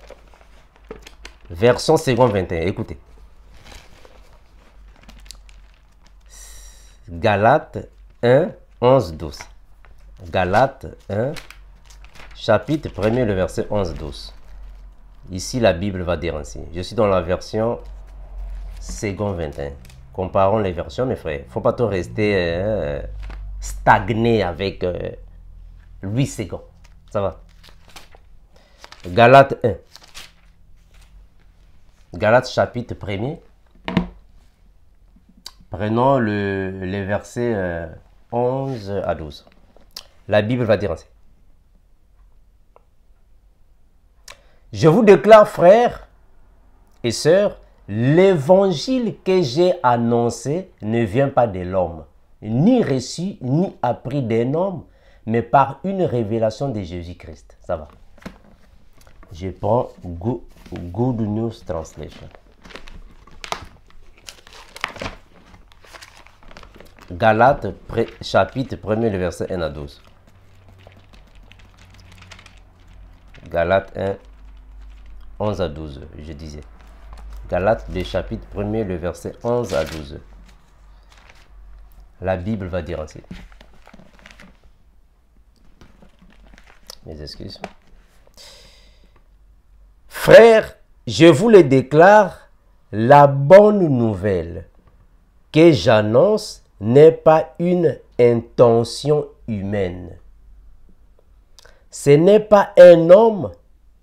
Version second 21, écoutez. Galates 1, 11, 12. Galates 1, chapitre 1er, le verset 11, 12. Ici, la Bible va dire ainsi. Je suis dans la version second 21. Comparons les versions, mes frères. Il ne faut pas tout rester stagné avec Louis II. Ça va? Galates 1. Galates chapitre 1er. Prenons les versets 11 à 12. La Bible va dire ainsi. Je vous déclare, frères et sœurs, l'évangile que j'ai annoncé ne vient pas de l'homme, ni reçu, ni appris d'un homme, mais par une révélation de Jésus-Christ. Ça va. Je prends Good News Translation. Galates, chapitre 1er, le verset 1 à 12. Galates 1, 11 à 12, je disais. Galates, le chapitre 1er, le verset 11 à 12. La Bible va dire ainsi. Mes excuses. Frères, je vous le déclare, la bonne nouvelle que j'annonce n'est pas une intention humaine. Ce n'est pas un homme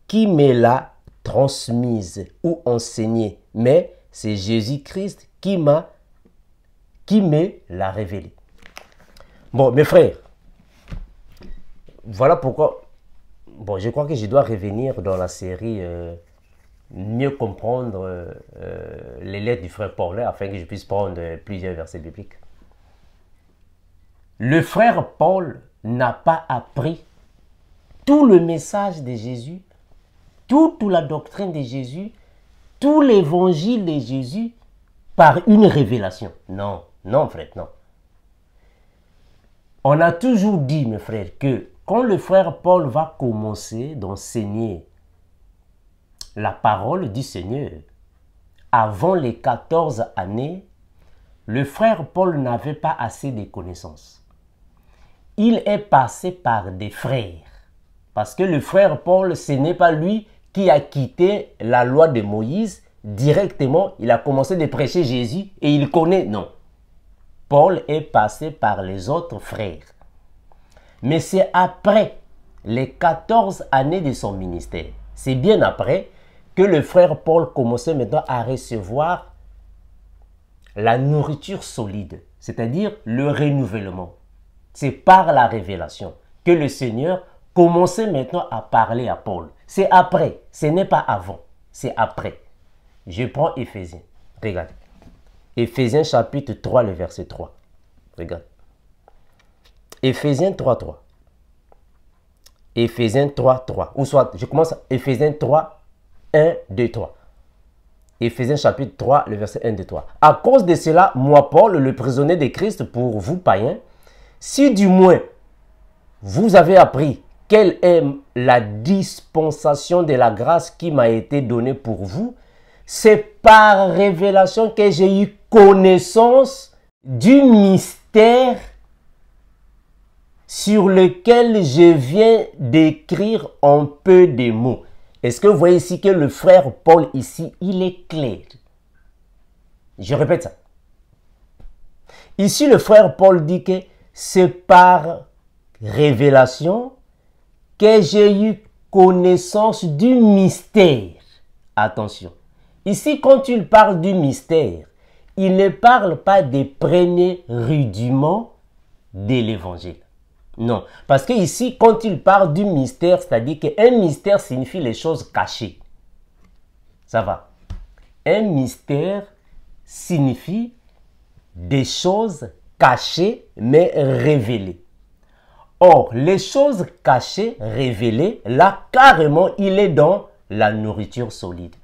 qui me l'a transmise ou enseignée, mais c'est Jésus-Christ qui me l'a révélé. Bon, mes frères, voilà pourquoi, bon, je crois que je dois revenir dans la série mieux comprendre les lettres du frère Paul, afin que je puisse prendre plusieurs versets bibliques. Le frère Paul n'a pas appris tout le message de Jésus, toute la doctrine de Jésus, tout l'évangile de Jésus par une révélation. Non, non frère, non. On a toujours dit, mes frères, que quand le frère Paul va commencer d'enseigner la parole du Seigneur, avant les 14 années, le frère Paul n'avait pas assez de connaissances. Il est passé par des frères. Parce que le frère Paul, ce n'est pas lui qui a quitté la loi de Moïse. Directement, il a commencé de prêcher Jésus et il connaît. Non. Paul est passé par les autres frères. Mais c'est après les 14 années de son ministère, c'est bien après que le frère Paul commençait maintenant à recevoir la nourriture solide. c'est-à-dire le renouvellement. C'est par la révélation que le Seigneur commençait maintenant à parler à Paul. C'est après, ce n'est pas avant, c'est après. Je prends Éphésiens, regarde. Éphésiens chapitre 3, le verset 3. Regarde. Éphésiens 3, 3. Éphésiens 3, 3. Ou soit, je commence à Éphésiens 3, 1, 2, 3. Éphésiens chapitre 3, le verset 1, 2, 3. À cause de cela, moi, Paul, le prisonnier de Christ pour vous, païens, si du moins vous avez appris quelle est la dispensation de la grâce qui m'a été donnée pour vous, c'est par révélation que j'ai eu connaissance du mystère sur lequel je viens d'écrire en peu de mots. Est-ce que vous voyez ici que le frère Paul ici, il est clair? Je répète ça. Ici, le frère Paul dit que c'est par révélation que j'ai eu connaissance du mystère. Attention. Ici, quand il parle du mystère, il ne parle pas des premiers rudiments de l'évangile. Non, parce que ici, quand il parle du mystère, c'est-à-dire qu'un mystère signifie les choses cachées. Ça va. Un mystère signifie des choses cachées mais révélées. Or, les choses cachées, révélées, là, carrément, il est dans la nourriture solide.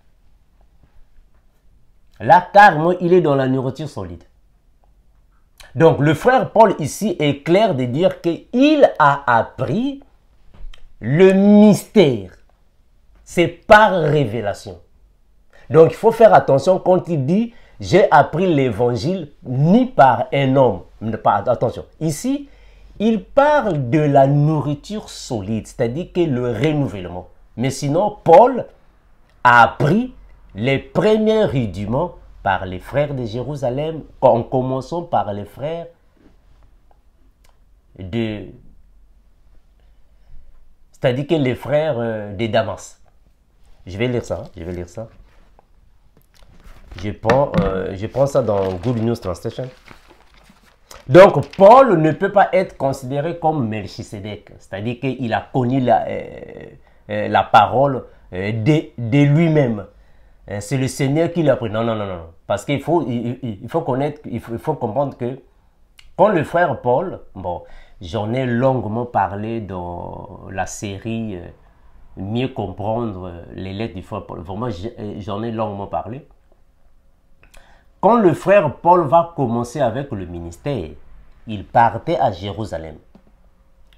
Là, carrément, il est dans la nourriture solide. Donc, le frère Paul ici est clair de dire qu'il a appris le mystère. C'est par révélation. Donc, il faut faire attention quand il dit « j'ai appris l'évangile ni par un homme ». Attention, ici, il parle de la nourriture solide, c'est-à-dire que le renouvellement. Mais sinon, Paul a appris les premiers rudiments par les frères de Jérusalem, en commençant par les frères de... C'est-à-dire que les frères de Damas. Je vais lire ça, je vais lire ça. Je prends ça dans Good News Translation. Donc, Paul ne peut pas être considéré comme Melchisédek, c'est-à-dire qu'il a connu la parole de lui-même. C'est le Seigneur qui l'a pris. Non, non, non, non. Parce qu'il faut, il faut connaître, il faut comprendre que quand le frère Paul, bon, j'en ai longuement parlé dans la série Mieux comprendre les lettres du frère Paul. Vraiment, j'en ai longuement parlé. Quand le frère Paul va commencer avec le ministère, il partait à Jérusalem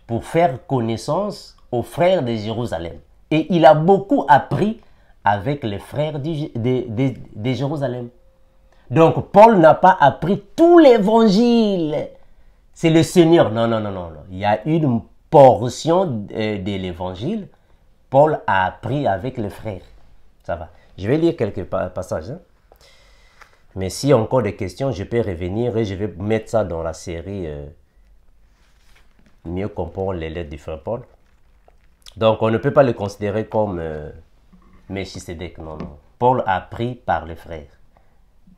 pour faire connaissance aux frères de Jérusalem. Et il a beaucoup appris avec les frères de Jérusalem. Donc, Paul n'a pas appris tout l'évangile. C'est le Seigneur. Non, non, non, non, non. Il y a une portion de l'évangile. Paul a appris avec les frères. Ça va. Je vais lire quelques passages. Hein. Mais s'il y a encore des questions, je peux revenir et je vais mettre ça dans la série Mieux comprendre les lettres du frère Paul. Donc, on ne peut pas le considérer comme Melchisédek. Non, non. Paul a appris par les frères.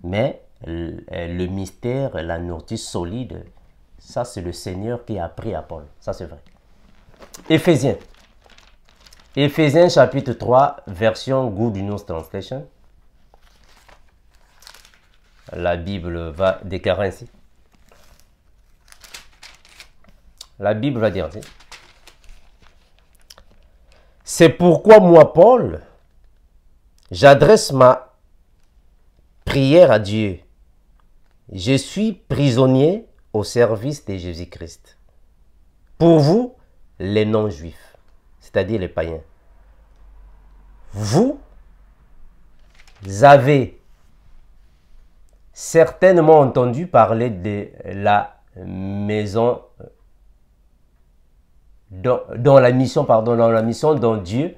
Mais le mystère, la nourriture solide, ça c'est le Seigneur qui a appris à Paul. Ça c'est vrai. Éphésiens. Éphésiens chapitre 3, version Good News Translation. La Bible va déclarer ainsi. La Bible va dire ainsi. C'est pourquoi moi, Paul, j'adresse ma prière à Dieu. Je suis prisonnier au service de Jésus-Christ. Pour vous, les non-juifs, c'est-à-dire les païens. Vous avez certainement entendu parler de la maison, dans la mission dont Dieu,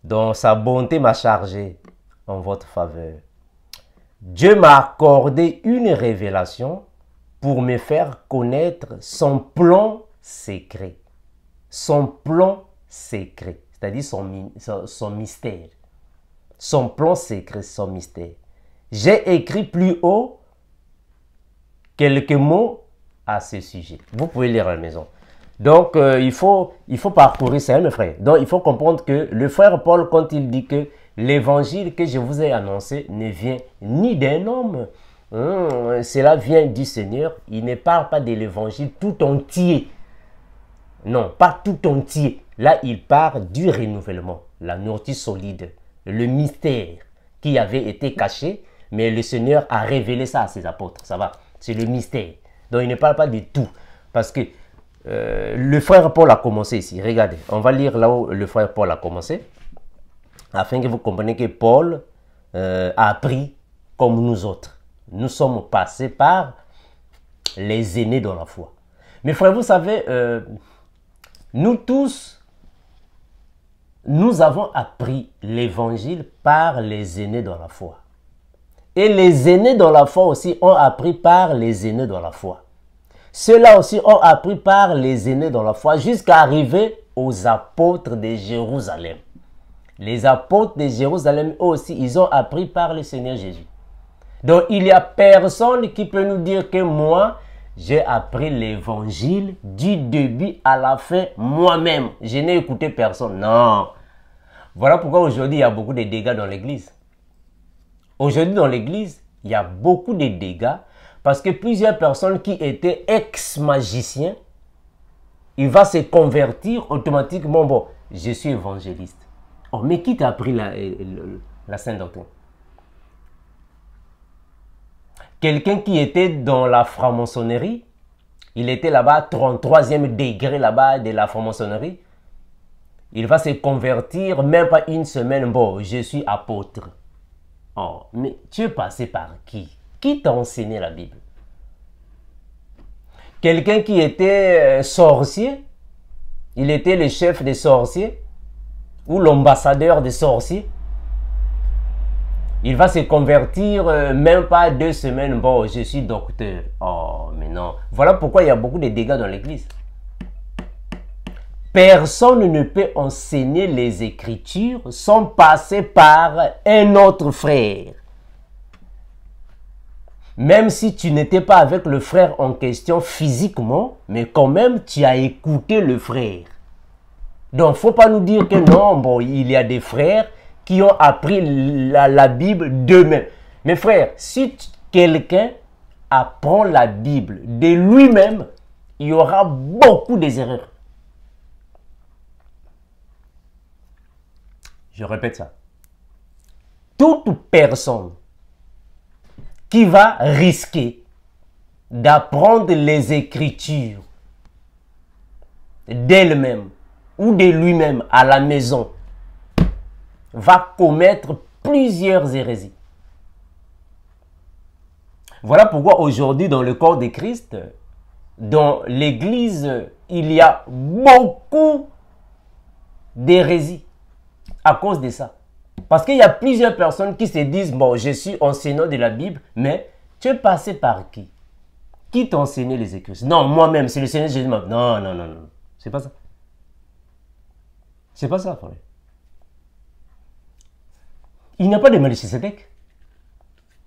dans sa bonté, m'a chargé en votre faveur. Dieu m'a accordé une révélation pour me faire connaître son plan secret. Son plan secret, c'est-à-dire son mystère. Son plan secret, son mystère. J'ai écrit plus haut quelques mots à ce sujet. Vous pouvez lire à la maison. Donc, il faut parcourir ça, mes frères. Donc, il faut comprendre que le frère Paul, quand il dit que l'évangile que je vous ai annoncé ne vient ni d'un homme, cela vient du Seigneur. Il ne parle pas de l'évangile tout entier. Non, pas tout entier. Là, il parle du renouvellement, la nourriture solide, le mystère qui avait été caché, mais le Seigneur a révélé ça à ses apôtres. Ça va, c'est le mystère. Donc, il ne parle pas de tout. Parce que le frère Paul a commencé ici. Regardez, on va lire là où le frère Paul a commencé, afin que vous compreniez que Paul a appris comme nous autres. Nous sommes passés par les aînés dans la foi. Mes frères, vous savez, nous tous, nous avons appris l'évangile par les aînés dans la foi. Et les aînés dans la foi aussi ont appris par les aînés dans la foi. Ceux-là aussi ont appris par les aînés dans la foi jusqu'à arriver aux apôtres de Jérusalem. Les apôtres de Jérusalem, eux aussi, ils ont appris par le Seigneur Jésus. Donc, il n'y a personne qui peut nous dire que moi, j'ai appris l'évangile du début à la fin moi-même. Je n'ai écouté personne. Non. Voilà pourquoi aujourd'hui, il y a beaucoup de dégâts dans l'église. Aujourd'hui, dans l'église, il y a beaucoup de dégâts parce que plusieurs personnes qui étaient ex-magiciens, ils vont se convertir automatiquement. Bon, je suis évangéliste. Oh, mais qui t'a appris la sainte doctrine? Quelqu'un qui était dans la franc-maçonnerie, il était là-bas, 33e degré là-bas de la franc-maçonnerie. Il va se convertir, même pas une semaine. Bon, je suis apôtre. Oh, mais tu es passé par qui? Qui t'a enseigné la Bible? Quelqu'un qui était sorcier, il était le chef des sorciers ou l'ambassadeur des sorciers. Il va se convertir même pas 2 semaines. Bon, je suis docteur. Oh, mais non. Voilà pourquoi il y a beaucoup de dégâts dans l'église. Personne ne peut enseigner les Écritures sans passer par un autre frère. Même si tu n'étais pas avec le frère en question physiquement, mais quand même, tu as écouté le frère. Donc, il ne faut pas nous dire que non, bon, il y a des frères qui ont appris la Bible d'eux-mêmes. Mes frères, si quelqu'un apprend la Bible de lui-même, il y aura beaucoup d'erreurs. Je répète ça. Toute personne qui va risquer d'apprendre les Écritures d'elle-même ou de lui-même à la maison va commettre plusieurs hérésies. Voilà pourquoi aujourd'hui dans le corps de Christ, dans l'Église, il y a beaucoup d'hérésies à cause de ça. Parce qu'il y a plusieurs personnes qui se disent, bon, je suis enseignant de la Bible, mais tu es passé par qui? Qui t'a enseigné les Écritures? Non, moi-même, c'est le Seigneur Jésus. Non, non, non, non. C'est pas ça. C'est pas ça, frère. Il n'y a pas de Melchisédek.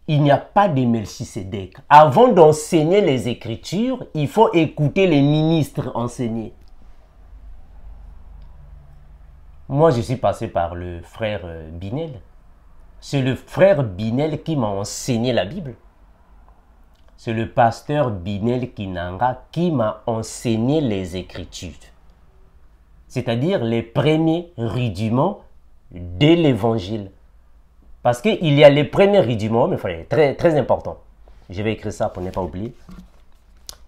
Il n'y a pas de Melchisédek. Avant d'enseigner les Écritures, il faut écouter les ministres enseigner. Moi, je suis passé par le frère Binel. C'est le frère Binel qui m'a enseigné la Bible. C'est le pasteur Binel Kinanga qui m'a enseigné les Écritures. C'est-à-dire les premiers rudiments de l'Évangile. Parce qu'il y a les premiers rudiments, mes frères, très, très important. Je vais écrire ça pour ne pas oublier.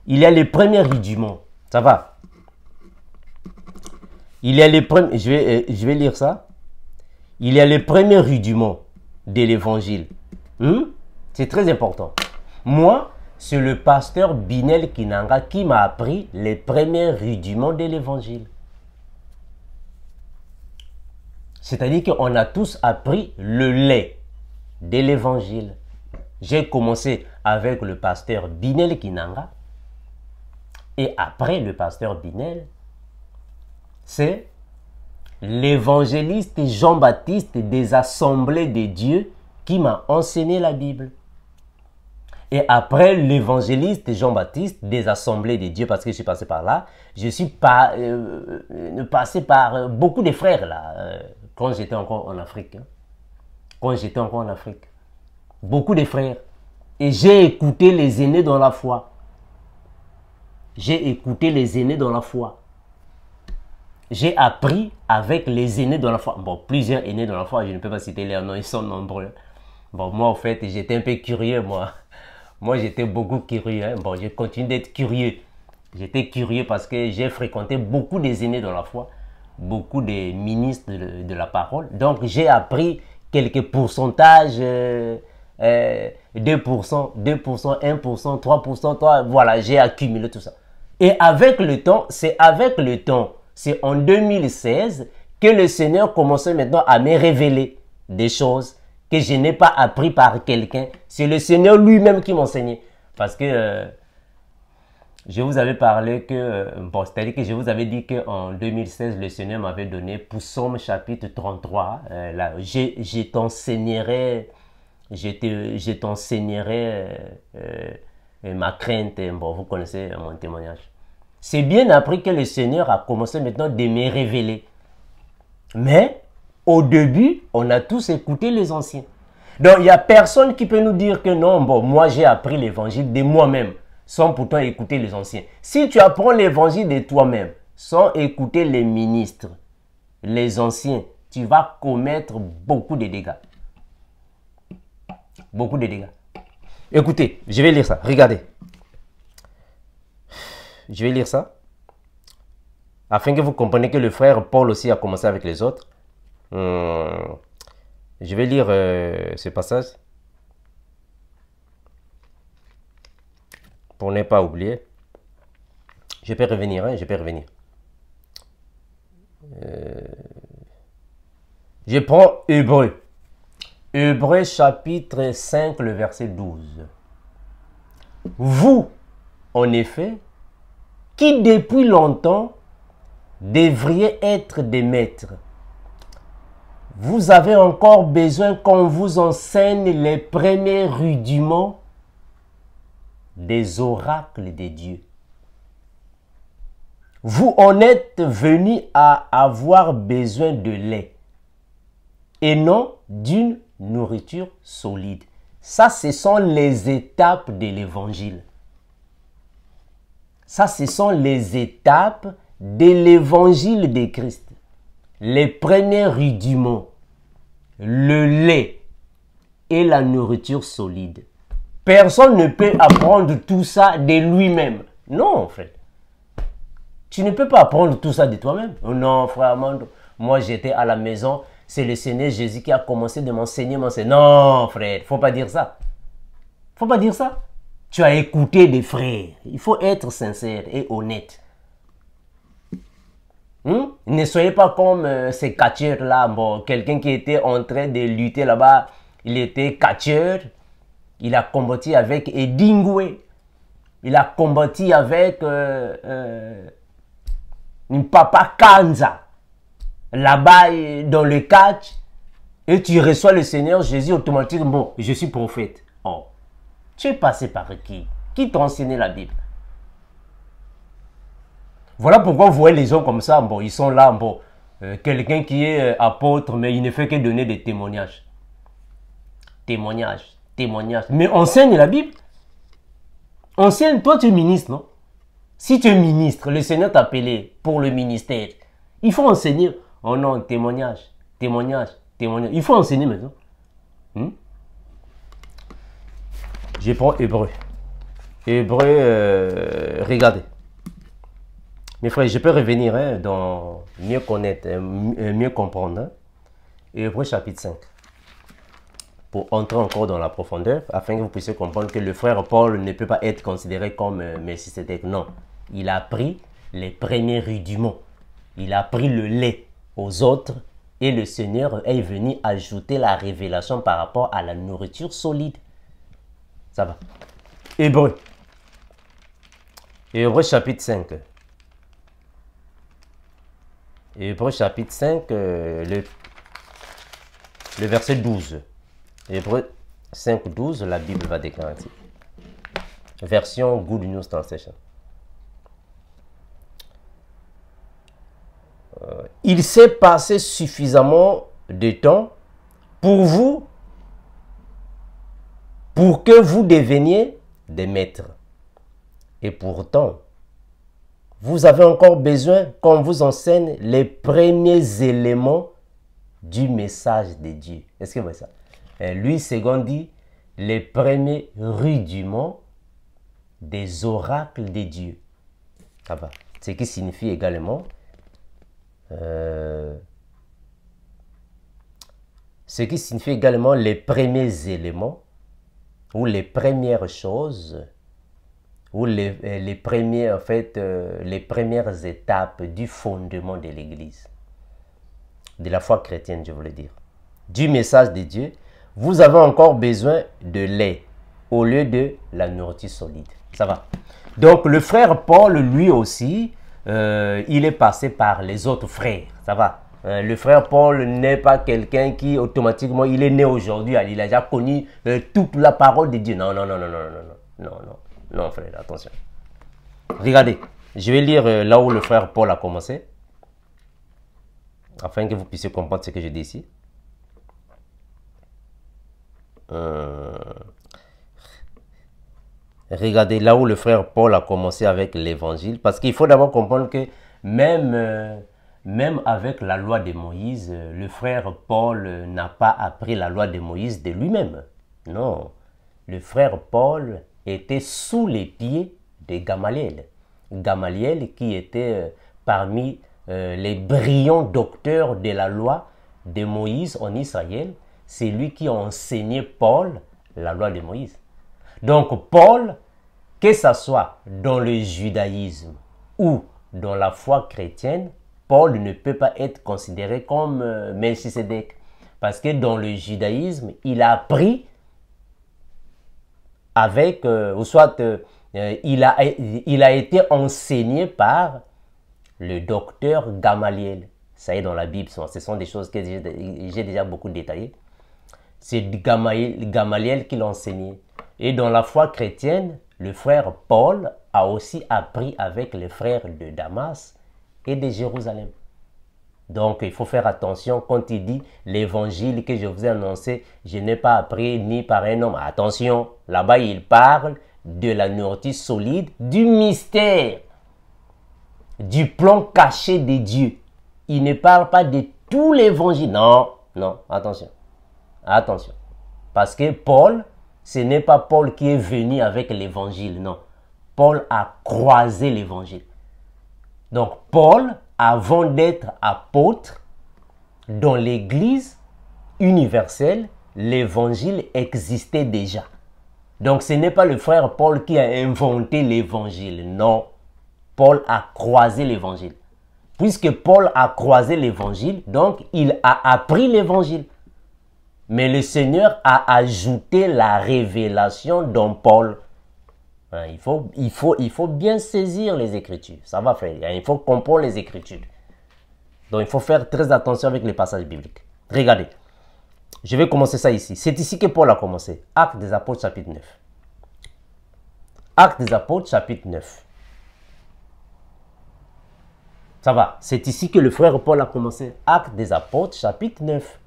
Il y a les premiers rudiments. Ça va? Il y a les premiers, je vais lire ça. Il y a les premiers rudiments de l'Évangile. C'est très important. Moi, c'est le pasteur Binel Kinanga qui m'a appris les premiers rudiments de l'Évangile. C'est-à-dire qu'on a tous appris le lait de l'Évangile. J'ai commencé avec le pasteur Binel Kinanga. Et après le pasteur Binel, c'est l'évangéliste Jean-Baptiste des Assemblées de Dieu qui m'a enseigné la Bible. Et après l'évangéliste Jean-Baptiste des Assemblées de Dieu, parce que je suis passé par là, je suis passé par beaucoup de frères là, quand j'étais encore en Afrique. Hein. Quand j'étais encore en Afrique. Beaucoup de frères. Et j'ai écouté les aînés dans la foi. J'ai écouté les aînés dans la foi. J'ai appris avec les aînés dans la foi. Bon, plusieurs aînés dans la foi, je ne peux pas citer leurs noms, ils sont nombreux. Bon, moi, en fait, j'étais un peu curieux, moi. Moi, j'étais beaucoup curieux. Hein. Bon, je continue d'être curieux. J'étais curieux parce que j'ai fréquenté beaucoup des aînés dans la foi, beaucoup des ministres de la parole. Donc, j'ai appris quelques pourcentages, 2%, 1%, 3%, voilà, j'ai accumulé tout ça. Et avec le temps, c'est en 2016 que le Seigneur commençait maintenant à me révéler des choses que je n'ai pas appris par quelqu'un. C'est le Seigneur lui-même qui m'enseignait. Parce que je vous avais parlé que, bon, c'est-à-dire que je vous avais dit qu'en 2016, le Seigneur m'avait donné pour Psaume chapitre 33, là, je t'enseignerai ma crainte. Bon, vous connaissez mon témoignage. C'est bien après que le Seigneur a commencé maintenant de me révéler. Mais au début, on a tous écouté les anciens. Donc, il n'y a personne qui peut nous dire que non, bon, moi j'ai appris l'évangile de moi-même, sans pourtant écouter les anciens. Si tu apprends l'évangile de toi-même, sans écouter les ministres, les anciens, tu vas commettre beaucoup de dégâts. Beaucoup de dégâts. Écoutez, je vais lire ça. Regardez. Je vais lire ça. Afin que vous compreniez que le frère Paul aussi a commencé avec les autres. Je vais lire ce passage. Pour ne pas oublier. Je peux revenir, hein, je peux revenir. Je prends Hébreu. Hébreu chapitre 5, le verset 12. Vous, en effet, qui depuis longtemps devriez être des maîtres, vous avez encore besoin qu'on vous enseigne les premiers rudiments des oracles de Dieu. Vous en êtes venus à avoir besoin de lait et non d'une nourriture solide. Ça, ce sont les étapes de l'évangile. Ça, ce sont les étapes de l'évangile de Christ. Les premiers rudiments, le lait et la nourriture solide. Personne ne peut apprendre tout ça de lui-même. Non, frère. Tu ne peux pas apprendre tout ça de toi-même. Non, frère Armando. Moi, j'étais à la maison. C'est le Seigneur Jésus qui a commencé de m'enseigner. Non, frère. Il ne faut pas dire ça. Il ne faut pas dire ça. Tu as écouté des frères. Il faut être sincère et honnête. Ne soyez pas comme ces catcheurs-là. Bon, quelqu'un qui était en train de lutter là-bas, il était catcheur. Il a combattu avec Edingwe. Il a combattu avec Papa Kanza. Là-bas, dans le catch. Et tu reçois le Seigneur Jésus automatiquement. Bon, je suis prophète. Oh. Tu es passé par qui? Qui t'a enseigné la Bible? Voilà pourquoi vous voyez les gens comme ça. Bon, ils sont là. Bon, quelqu'un qui est apôtre, mais il ne fait que donner des témoignages. Témoignages. Mais enseigne la Bible. Enseigne, toi tu es ministre, non? Si tu es ministre, le Seigneur t'a appelé pour le ministère. Il faut enseigner. Oh non, témoignage. Il faut enseigner maintenant. Je prends Hébreu. Regardez. Mes frères, je peux revenir dans mieux connaître, mieux comprendre. Hein? Hébreu chapitre 5. Pour entrer encore dans la profondeur, afin que vous puissiez comprendre que le frère Paul ne peut pas être considéré comme Melchisédek. Non, il a pris les premiers rudiments. Il a pris le lait aux autres et le Seigneur est venu ajouter la révélation par rapport à la nourriture solide. Ça va. Hébreu. Hébreu chapitre 5. Hébreu chapitre 5, le verset 12. Hébreu 5, 12, la Bible va déclarer. version Good News Translation. Il s'est passé suffisamment de temps pour vous, pour que vous deveniez des maîtres. Et pourtant, vous avez encore besoin qu'on vous enseigne les premiers éléments du message de Dieu. Est-ce que vous voyez ça? Louis II dit les premiers rudiments des oracles de Dieu. Ça va. Ce qui signifie également les premiers éléments ou les premières choses ou les premiers, en fait, les premières étapes du fondement de l'Église, de la foi chrétienne, je voulais dire, du message de Dieu. Vous avez encore besoin de lait au lieu de la nourriture solide. Ça va. Donc, le frère Paul, lui aussi, il est passé par les autres frères. Ça va. Le frère Paul n'est pas quelqu'un qui, automatiquement, il est né aujourd'hui, il a déjà connu toute la parole de Dieu. Non, non, non, non, non, non, non, non, non, non, frère, attention. Regardez, je vais lire là où le frère Paul a commencé, afin que vous puissiez comprendre ce que je dis ici. Regardez là où le frère Paul a commencé avec l'évangile, parce qu'il faut d'abord comprendre que même avec la loi de Moïse, le frère Paul n'a pas appris la loi de Moïse de lui-même. Non, le frère Paul était sous les pieds de Gamaliel. Gamaliel qui était parmi les brillants docteurs de la loi de Moïse en Israël, c'est lui qui a enseigné Paul la loi de Moïse. Donc Paul, que ce soit dans le judaïsme ou dans la foi chrétienne, Paul ne peut pas être considéré comme Melchisédek. Parce que dans le judaïsme, il a appris avec, il a été enseigné par le docteur Gamaliel. Ça est dans la Bible, ce sont des choses que j'ai déjà beaucoup détaillées. C'est Gamaliel qui l'a enseigné. Et dans la foi chrétienne, le frère Paul a aussi appris avec les frères de Damas et de Jérusalem. Donc, il faut faire attention quand il dit l'évangile que je vous ai annoncé, je n'ai pas appris ni par un homme. Attention, là-bas, il parle de la nourriture solide, du mystère, du plan caché de Dieu. Il ne parle pas de tout l'évangile. Non, non, attention. Attention. Parce que Paul, ce n'est pas Paul qui est venu avec l'évangile, non. Paul a croisé l'évangile. Donc, Paul, avant d'être apôtre, dans l'église universelle, l'évangile existait déjà. Donc, ce n'est pas le frère Paul qui a inventé l'évangile, non. Paul a croisé l'évangile. Puisque Paul a croisé l'évangile, donc il a appris l'évangile. Mais le Seigneur a ajouté la révélation dans Paul. Il faut bien saisir les Écritures. Ça va, frère. Il faut comprendre les Écritures. Donc, il faut faire très attention avec les passages bibliques. Regardez. Je vais commencer ça ici. C'est ici que Paul a commencé. Actes des Apôtres, chapitre 9. Actes des Apôtres, chapitre 9. Ça va. C'est ici que le frère Paul a commencé. Actes des Apôtres, chapitre 9.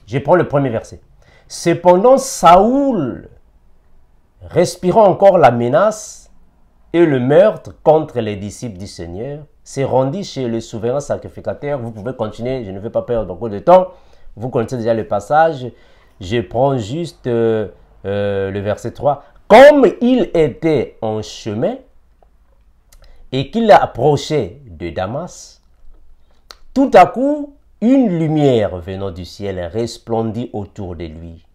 Je prends le premier verset. Cependant, Saoul, respirant encore la menace et le meurtre contre les disciples du Seigneur, s'est rendu chez le souverain sacrificateur. Vous pouvez continuer, je ne vais pas perdre beaucoup de temps. Vous connaissez déjà le passage. Je prends juste le verset 3. Comme il était en chemin et qu'il approchait de Damas, tout à coup, une lumière venant du ciel resplendit autour de lui.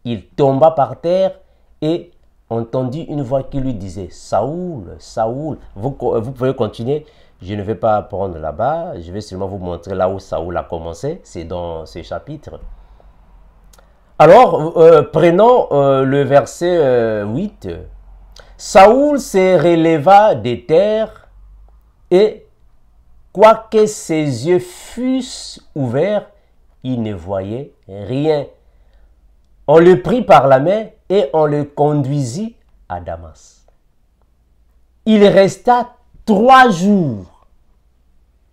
Il tomba par terre et entendit une voix qui lui disait « Saoul, Saoul ». Vous pouvez continuer. Je ne vais pas prendre là-bas. Je vais seulement vous montrer là où Saoul a commencé. C'est dans ce chapitre. Alors, prenons le verset 8. Saoul se releva des terres et quoique ses yeux fussent ouverts, il ne voyait rien. On le prit par la main et on le conduisit à Damas. Il resta 3 jours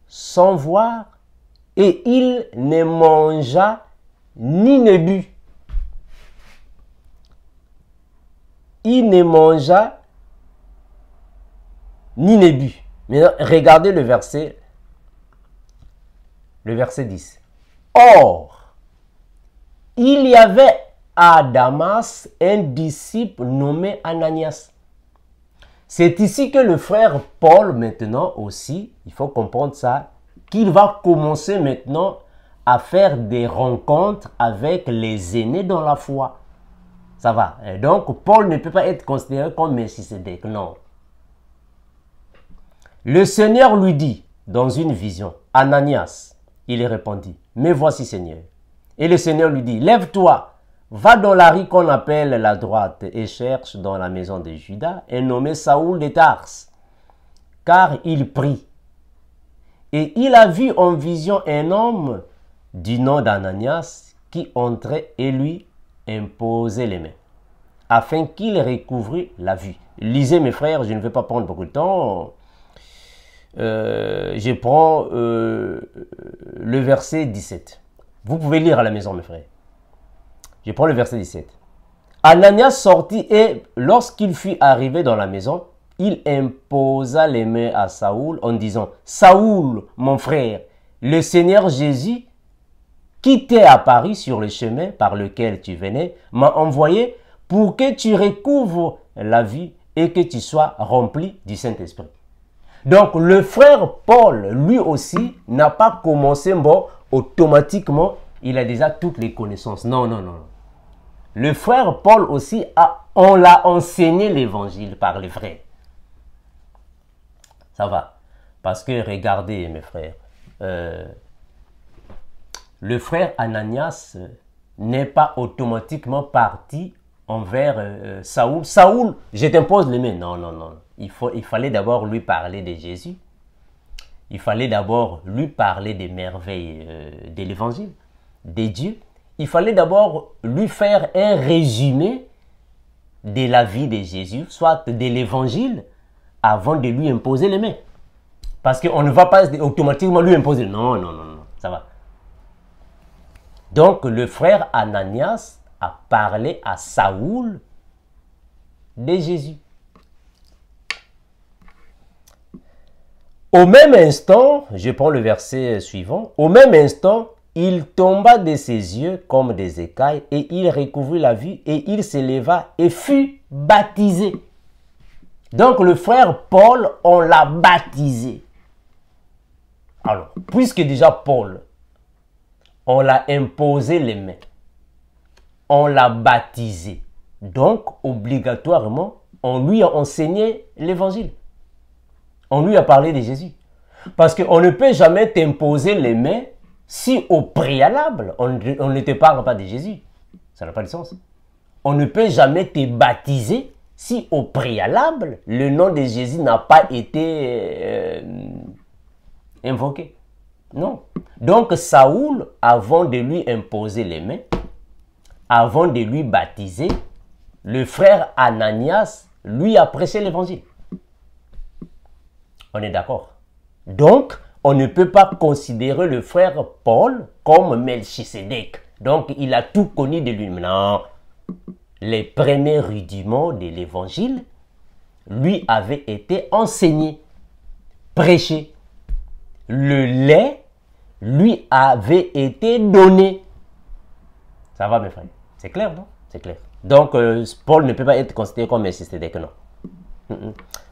sans voir et il ne mangea ni ne but. Il ne mangea ni ne but. Maintenant, regardez le verset 10. Or, il y avait à Damas un disciple nommé Ananias. C'est ici que le frère Paul maintenant aussi, il faut comprendre ça, qu'il va commencer maintenant à faire des rencontres avec les aînés dans la foi. Ça va. Et donc, Paul ne peut pas être considéré comme Melchisédek, non. Le Seigneur lui dit, dans une vision, Ananias, il répondit, mais voici Seigneur. Et le Seigneur lui dit, lève-toi, va dans la rue qu'on appelle la droite et cherche dans la maison de Judas un nommé Saoul de Tars, car il prie. Et il a vu en vision un homme du nom d'Ananias qui entrait et lui imposait les mains, afin qu'il recouvre la vue. Lisez mes frères, je ne vais pas prendre beaucoup de temps. Je prends le verset 17. Vous pouvez lire à la maison mes frères. Je prends le verset 17. Ananias sortit et lorsqu'il fut arrivé dans la maison, il imposa les mains à Saoul en disant, Saoul, mon frère, le Seigneur Jésus, qui t'est apparu sur le chemin par lequel tu venais, m'a envoyé pour que tu recouvres la vie et que tu sois rempli du Saint-Esprit. Donc le frère Paul, lui aussi, n'a pas commencé, bon, automatiquement, il a déjà toutes les connaissances. Non, non, non. Le frère Paul aussi, on l'a enseigné l'évangile par les frères. Ça va. Parce que regardez mes frères, le frère Ananias n'est pas automatiquement parti envers Saoul. Saoul, je t'impose les mains. Non, non, non. Il fallait d'abord lui parler de Jésus. Il fallait d'abord lui parler des merveilles de l'évangile, de Dieu. Il fallait d'abord lui faire un résumé de la vie de Jésus, soit de l'évangile, avant de lui imposer les mains. Parce qu'on ne va pas automatiquement lui imposer. Non, non, non, non, ça va. Donc le frère Ananias a parlé à Saoul de Jésus. Au même instant, je prends le verset suivant, au même instant, il tomba de ses yeux comme des écailles et il recouvrit la vue et il se leva et fut baptisé. Donc le frère Paul, on l'a baptisé. Alors, puisque déjà Paul, on l'a imposé les mains, on l'a baptisé, donc obligatoirement, on lui a enseigné l'évangile. On lui a parlé de Jésus. Parce qu'on ne peut jamais t'imposer les mains si au préalable, on ne te parle pas de Jésus. Ça n'a pas de sens. On ne peut jamais te baptiser si au préalable, le nom de Jésus n'a pas été invoqué. Non. Donc Saoul, avant de lui imposer les mains, avant de lui baptiser, le frère Ananias lui a prêché l'évangile. On est d'accord. Donc, on ne peut pas considérer le frère Paul comme Melchisédek. Donc, il a tout connu de lui. Non. Les premiers rudiments de l'évangile lui avaient été enseignés, prêchés. Le lait lui avait été donné. Ça va, mes frères? C'est clair, non? C'est clair. Donc, Paul ne peut pas être considéré comme Melchisédek, non.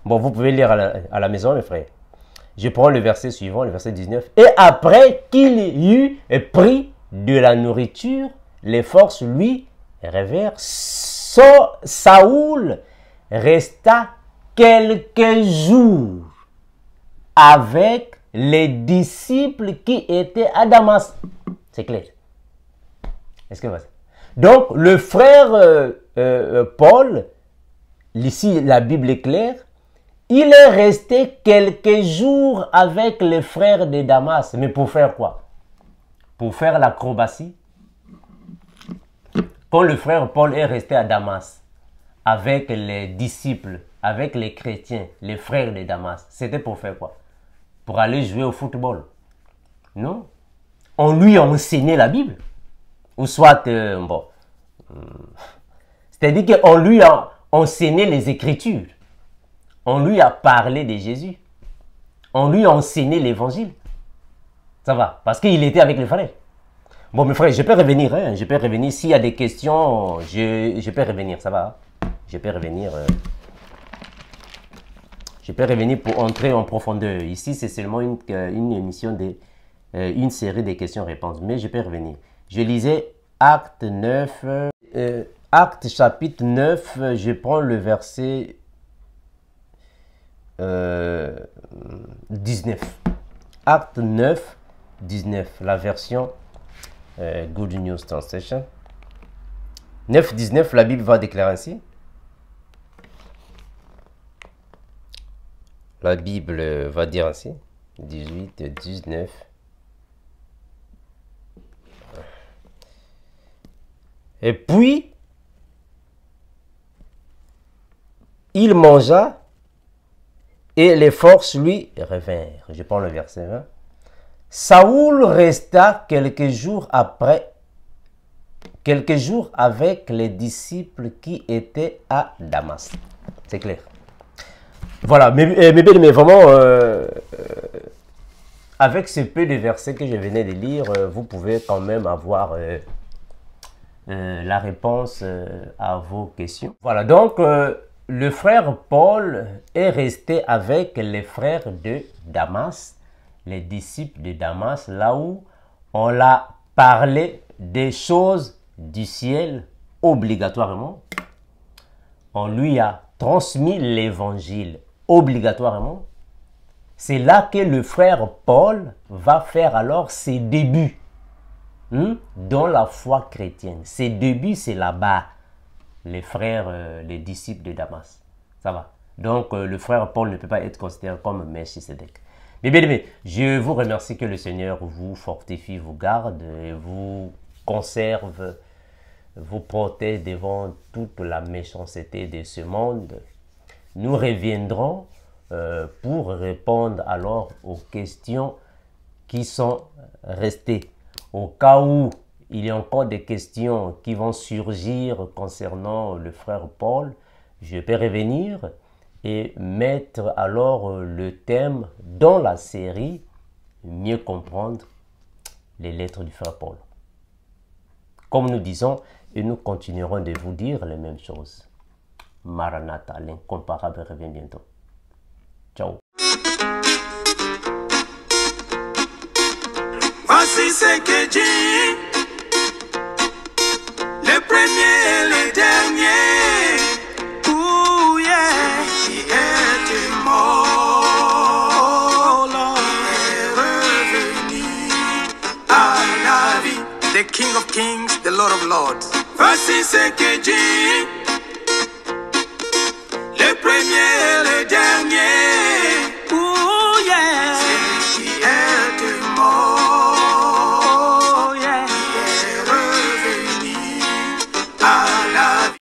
Bon, vous pouvez lire à la maison, mes frères. Je prends le verset suivant, le verset 19. Et après qu'il eut pris de la nourriture, les forces lui revinrent. Saoul resta quelques jours avec les disciples qui étaient à Damas. C'est clair. Est-ce que vous voyez? Donc, le frère Paul, ici la Bible est claire, il est resté quelques jours avec les frères de Damas. Mais pour faire quoi? Pour faire l'acrobatie. Quand le frère Paul est resté à Damas, avec les disciples, avec les chrétiens, les frères de Damas, c'était pour faire quoi? Pour aller jouer au football? Non. On lui a enseigné la Bible. Ou soit, bon, c'est-à-dire qu'on lui a enseigné les Écritures. On lui a parlé de Jésus. On lui a enseigné l'évangile. Ça va, parce qu'il était avec les frères. Bon, mes frères, je peux revenir, hein, je peux revenir. S'il y a des questions, je peux revenir, ça va. Je peux revenir. Je peux revenir pour entrer en profondeur. Ici, c'est seulement une émission, une série de questions-réponses. Mais je peux revenir. Je lisais Acte 9, Acte chapitre 9, je prends le verset 19. Acte 9, 19, la version Good News Translation. 9, 19, la Bible va déclarer ainsi. La Bible va dire ainsi. 18, 19. Et puis, il mangea et les forces lui revinrent. Je prends le verset 20. Saoul resta quelques jours avec les disciples qui étaient à Damas. C'est clair. Voilà, mais vraiment, avec ce peu de versets que je venais de lire, vous pouvez quand même avoir la réponse à vos questions. Voilà, donc le frère Paul est resté avec les frères de Damas, les disciples de Damas, là où on l'a parlé des choses du ciel obligatoirement. On lui a transmis l'évangile obligatoirement. C'est là que le frère Paul va faire alors ses débuts dans la foi chrétienne. Ses débuts, c'est là-bas, les frères, les disciples de Damas. Ça va. Donc, le frère Paul ne peut pas être considéré comme Melchisedec. Mais bien aimé, je vous remercie, que le Seigneur vous fortifie, vous garde, et vous conserve, vous protège devant toute la méchanceté de ce monde. Nous reviendrons pour répondre alors aux questions qui sont restées. Au cas où il y a encore des questions qui vont surgir concernant le frère Paul, je peux revenir et mettre alors le thème dans la série « Mieux comprendre les lettres du frère Paul ». Comme nous disons, et nous continuerons de vous dire les mêmes choses. Maranatha, l'incomparable revient bientôt. Ciao. Voici ce que dit le premier et le dernier. Ouh yeah, qui était mort, est revenu à la vie. The King of Kings, the Lord of Lords. Voici ce que dit le premier et le dernier.